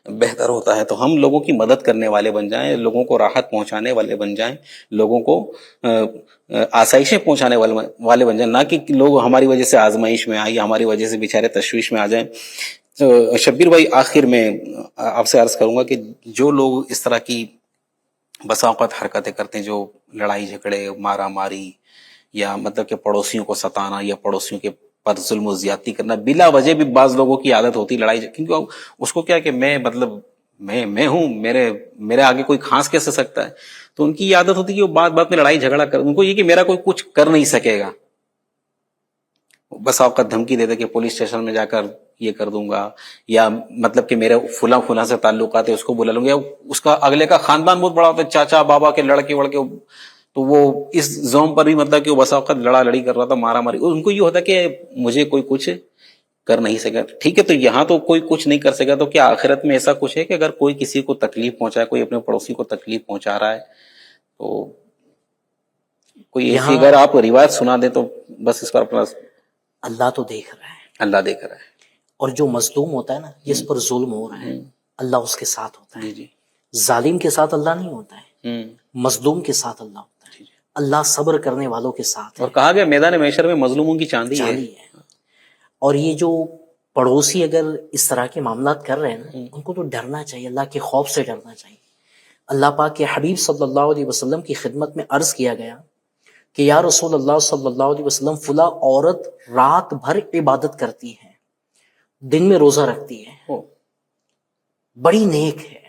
بہتر ہوتا ہے. تو ہم لوگوں کی مدد کرنے والے بن جائیں, لوگوں کو راحت پہنچانے والے بن جائیں, لوگوں کو آسائشیں پہنچانے والے بن جائیں, نہ کہ لوگ ہماری وجہ سے آزمائش میں آئیں یا ہماری وجہ سے بیچارے تشویش میں آ جائیں. تو شبیر بھائی, آخر میں آپ سے عرض کروں گا کہ جو لوگ اس طرح کی بسا اوقات حرکتیں کرتے ہیں, جو لڑائی جھگڑے, مارا ماری, یا مطلب کہ پڑوسیوں کو ستانا یا پڑوسیوں کے پر ظلم و زیادتی کرنا, بلا وجہ بھی بعض لوگوں کی عادت ہوتی لڑائی, کیونکہ اس کو کیا کہ میں ہوں, میرے آگے کوئی کھانس کیسے سکتا ہے. تو ان کی یہ عادت ہوتی ہے کہ وہ بات بات میں لڑائی جھگڑا کر, ان کو یہ کہ میرا کوئی کچھ کر نہیں سکے گا. بس اوقات دھمکی دے دے کہ پولیس اسٹیشن میں جا کر یہ کر دوں گا, یا مطلب کہ میرے فلاں سے تعلقات ہے اس کو بلا لوں گا. اس کا اگلے کا خاندان بہت بڑا ہوتا ہے, چاچا بابا کے لڑکے وڑکے, تو وہ اس زوم پر بھی مطلب کہ وہ بسا اوقات لڑا لڑی کر رہا تھا, مارا ماری. ان کو یہ ہوتا ہے کہ مجھے کوئی کچھ کر نہیں سکا. ٹھیک ہے, تو یہاں تو کوئی کچھ نہیں کر سکا, تو کیا آخرت میں ایسا کچھ ہے کہ اگر کوئی کسی کو تکلیف پہنچائے, کوئی اپنے پڑوسی کو تکلیف پہنچا رہا ہے, تو کوئی ایسی اگر آپ روایت سنا دیں تو بس اس پر اپنا. اللہ تو دیکھ رہا ہے, اللہ دیکھ رہا ہے. اور جو مظلوم ہوتا ہے نا, جس پر ظلم ہو رہا ہے, اللہ اس کے ساتھ ہوتا ہے. جی جی. ظالم کے ساتھ اللہ نہیں ہوتا ہے, مظلوم کے ساتھ اللہ ہوتا ہے. اللہ صبر کرنے والوں کے ساتھ ہے. اور کہا گیا میدان محشر میں مظلوموں کی چاندی ہے. اور یہ جو پڑوسی اگر اس طرح کے معاملات کر رہے ہیں نا, ان کو تو ڈرنا چاہیے, اللہ کے خوف سے ڈرنا چاہیے. اللہ پاک کے حبیب صلی اللہ علیہ وسلم کی خدمت میں عرض کیا گیا کہ یا رسول اللہ صلی اللہ علیہ وسلم, فلاں عورت رات بھر عبادت کرتی ہے, دن میں روزہ رکھتی ہے, بڑی نیک ہے,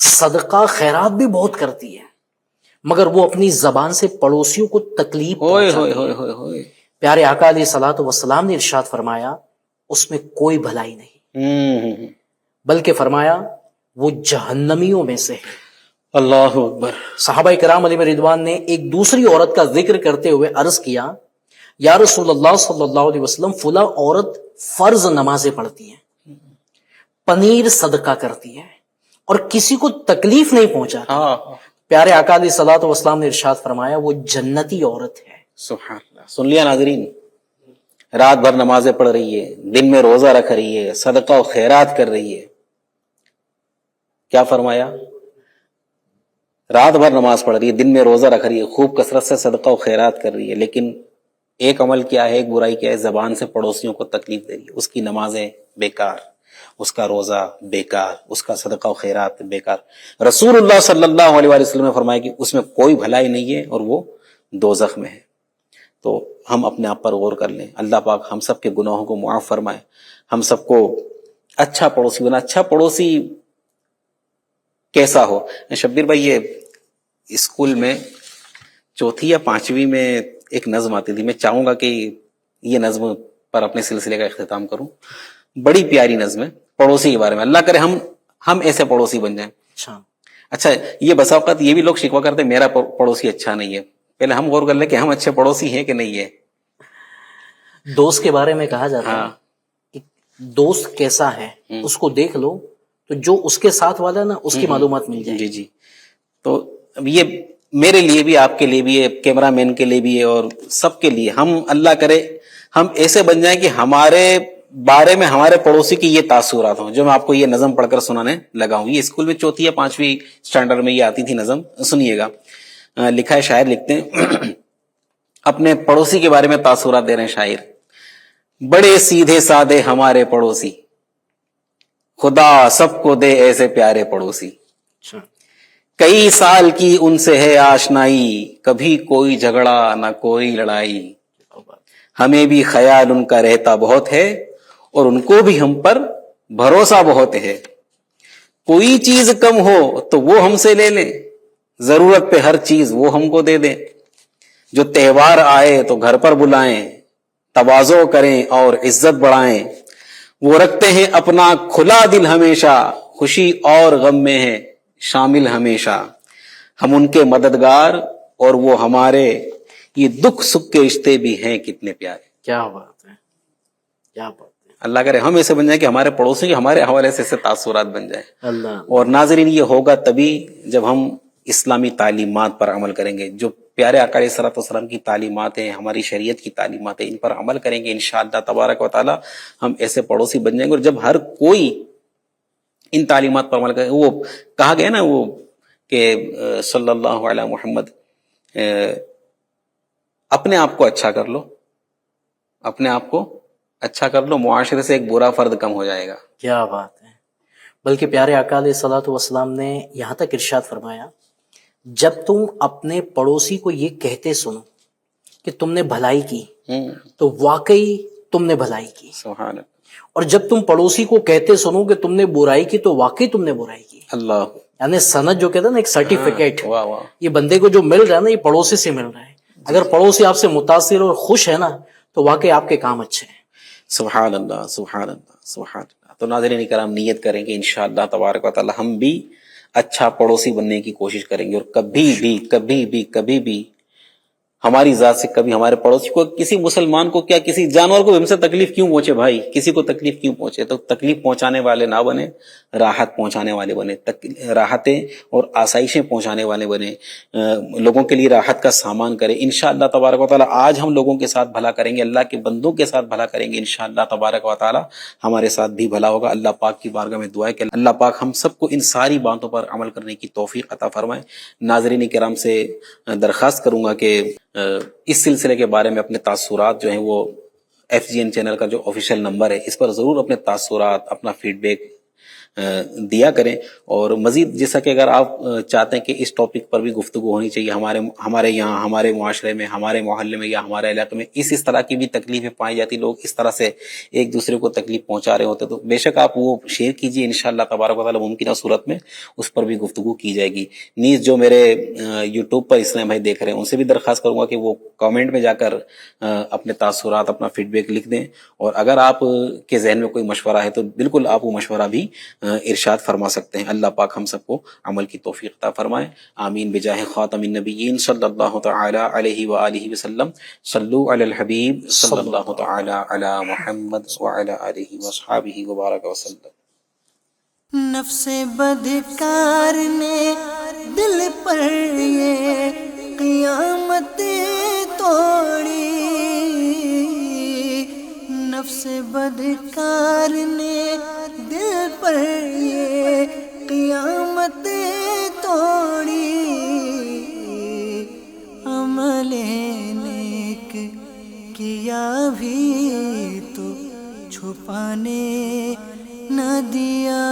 صدقہ خیرات بھی بہت کرتی ہے, مگر وہ اپنی زبان سے پڑوسیوں کو تکلیف پہنچاتی ہے. پیارے آقا علیہ الصلوۃ والسلام نے ارشاد فرمایا اس میں کوئی بھلائی نہیں, بلکہ فرمایا وہ جہنمیوں میں سے ہے. اللہ اکبر. صحابہ کرام علیہ رضوان نے ایک دوسری عورت کا ذکر کرتے ہوئے عرض کیا یا رسول اللہ صلی اللہ علیہ وسلم, فلاں عورت فرض نمازیں پڑھتی ہے, پنیر صدقہ کرتی ہے, اور کسی کو تکلیف نہیں پہنچاتی. پیارے آقا علیہ الصلوۃ والسلام نے ارشاد فرمایا وہ جنتی عورت ہے. سبحان اللہ. سن لیا ناظرین, رات بھر نمازیں پڑھ رہی ہے, دن میں روزہ رکھ رہی ہے, صدقہ و خیرات کر رہی ہے. کیا فرمایا؟ رات بھر نماز پڑھ رہی ہے, دن میں روزہ رکھ رہی ہے, خوب کثرت سے صدقہ و خیرات کر رہی ہے, لیکن ایک عمل کیا ہے, ایک برائی کیا ہے, زبان سے پڑوسیوں کو تکلیف دے رہی ہے. اس کی نمازیں بیکار, اس کا روزہ بیکار, اس کا صدقہ و خیرات بیکار. رسول اللہ صلی اللہ علیہ وسلم نے فرمایا کہ اس میں کوئی بھلائی نہیں ہے اور وہ دوزخ میں ہے. تو ہم اپنے آپ پر غور کر لیں. اللہ پاک ہم سب کے گناہوں کو معاف فرمائے, ہم سب کو اچھا پڑوسی بنا. اچھا پڑوسی کیسا ہو؟ شبیر بھائی, یہ اسکول میں چوتھی یا پانچویں میں ایک نظم آتی تھی, میں چاہوں گا کہ یہ نظم پر اپنے سلسلے کا اختتام کروں. بڑی پیاری نظم ہے پڑوسی کے بارے میں. اللہ کرے ہم ایسے پڑوسی بن جائیں. اچھا, یہ بسا اوقات یہ بھی لوگ شکوہ کرتے ہیں میرا پڑوسی اچھا نہیں ہے. پہلے ہم غور کر لیں کہ ہم اچھے پڑوسی ہیں کہ نہیں ہے. دوست کے بارے میں کہا جاتا ہے کہ دوست کیسا ہے اس کو دیکھ لو, تو جو اس کے ساتھ والا ہے نا اس کی معلومات مل جائے. جی جی. تو یہ میرے لیے بھی, آپ کے لیے بھی ہے, کیمرہ مین کے لیے بھی ہے, اور سب کے لیے. ہم اللہ کرے ہم ایسے بن جائیں کہ ہمارے بارے میں ہمارے پڑوسی کی یہ تاثرات ہوں, جو میں آپ کو یہ نظم پڑھ کر سنانے لگا ہوں. یہ اسکول میں چوتھی یا پانچویں سٹینڈرڈ میں یہ آتی تھی نظم. سنیے گا, لکھا ہے, شاعر لکھتے ہیں اپنے پڑوسی کے بارے میں تاثرات دے رہے ہیں شاعر. بڑے سیدھے سادے ہمارے پڑوسی, خدا سب کو دے ایسے پیارے پڑوسی. کئی سال کی ان سے ہے آشنائی, کبھی کوئی جھگڑا نہ کوئی لڑائی. ہمیں بھی خیال ان کا رہتا بہت ہے, اور ان کو بھی ہم پر بھروسہ بہت ہے. کوئی چیز کم ہو تو وہ ہم سے لے لیں, ضرورت پہ ہر چیز وہ ہم کو دے دیں. جو تہوار آئے تو گھر پر بلائیں, تواضع کریں اور عزت بڑھائیں. وہ رکھتے ہیں اپنا کھلا دل ہمیشہ, خوشی اور غم میں ہے شامل ہمیشہ. ہم ان کے مددگار اور وہ ہمارے, یہ دکھ سکھ کے رشتے بھی ہیں کتنے پیارے. کیا بات ہے, کیا بات ہے. اللہ کرے ہم ایسے بن جائیں کہ ہمارے پڑوسی کے ہمارے حوالے سے ایسے تاثرات بن جائیں. اللہ. اور ناظرین, یہ ہوگا تبھی جب ہم اسلامی تعلیمات پر عمل کریں گے. جو پیارے آقا علیہ الصلوۃ والسلام کی تعلیمات ہیں, ہماری شریعت کی تعلیمات ہیں, ان پر عمل کریں گے انشاءاللہ تبارک و تعالی. ہم ایسے پڑوسی بن جائیں گے. اور جب ہر کوئی ان تعلیمات پر عمل کرے, وہ کہا گیا نا وہ کہ صلی اللہ علیہ محمد, اپنے آپ کو اچھا کر لو, اپنے آپ کو اچھا کر لو, معاشرے سے ایک برا فرد کم ہو جائے گا. کیا بات ہے. بلکہ پیارے آقا علیہ الصلوۃ والسلام نے یہاں تک ارشاد فرمایا, جب تم اپنے پڑوسی کو یہ کہتے سنو کہ تم نے بھلائی کی تو واقعی تم نے بھلائی کی. سبحان اللہ. اور جب تم پڑوسی کو کہتے سنو کہ تم نے برائی کی تو واقعی تم نے برائی کی. اللہ. یعنی سند جو کہتا ہے نا, ایک سرٹیفکیٹ, واہ واہ. یہ بندے کو جو مل رہا ہے نا, یہ پڑوسی سے مل رہا ہے. اگر پڑوسی آپ سے متاثر اور خوش ہے نا, تو واقعی آپ کے کام اچھے ہیں. سبحان اللہ, سبحان اللہ, سبحان اللہ. تو ناظرین کرام, نیت کریں کہ انشاءاللہ تبارک و تعالی ہم بھی اچھا پڑوسی بننے کی کوشش کریں گے, اور کبھی بھی ہماری ذات سے کبھی ہمارے پڑوسی کو، کسی مسلمان کو کیا کسی جانور کو ہم سے تکلیف کیوں پہنچے بھائی، کسی کو تکلیف کیوں پہنچے؟ تو تکلیف پہنچانے والے نہ بنے، راحت پہنچانے والے بنے، راحتیں اور آسائشیں پہنچانے والے بنے، لوگوں کے لیے راحت کا سامان کرے۔ انشاءاللہ تبارک و تعالی آج ہم لوگوں کے ساتھ بھلا کریں گے، اللہ کے بندوں کے ساتھ بھلا کریں گے، انشاءاللہ تبارک و تعالی ہمارے ساتھ بھی بھلا ہوگا۔ اللہ پاک کی بارگاہ میں دعا ہے کہ اللہ پاک ہم سب کو ان ساری باتوں پر عمل کرنے کی توفیق عطا فرمائے۔ ناظرین کرام سے درخواست کروں گا کہ اس سلسلے کے بارے میں اپنے تاثرات جو ہیں وہ FGN چینل کا جو آفیشیل نمبر ہے اس پر ضرور اپنے تاثرات، اپنا فیڈ بیک دیا کریں، اور مزید جیسا کہ اگر آپ چاہتے ہیں کہ اس ٹاپک پر بھی گفتگو ہونی چاہیے، ہمارے یہاں، ہمارے معاشرے میں، ہمارے محلے میں یا ہمارے علاقے میں اس طرح کی بھی تکلیفیں پائی جاتی، لوگ اس طرح سے ایک دوسرے کو تکلیف پہنچا رہے ہوتے، تو بے شک آپ وہ شیئر کیجیے، انشاءاللہ تبارک و تعالی ممکنہ صورت میں اس پر بھی گفتگو کی جائے گی۔ نیز جو میرے یوٹیوب پر اسلام بھائی دیکھ رہے ہیں ان سے بھی درخواست کروں گا کہ وہ کامنٹ میں جا کر اپنے تاثرات، اپنا فیڈ بیک لکھ دیں، اور اگر آپ کے ذہن میں کوئی مشورہ ہے تو بالکل آپ وہ مشورہ بھی ارشاد فرما سکتے ہیں۔ اللہ پاک ہم سب کو عمل کی توفیق عطا فرمائے، آمین بجاہ خاتم النبیین صلی اللہ تعالی علیہ وآلہ وسلم۔ صلو علی الحبیب صلی اللہ تعالی علی محمد وعلی آلہ وصحابہ وبارک وسلم۔ نفس بدکار نے دل پر یہ قیامت توڑی، نفس بدکار نے دل پر یہ قیامت توڑی، عمل نیک کیا بھی تو چھپانے نہ دیا،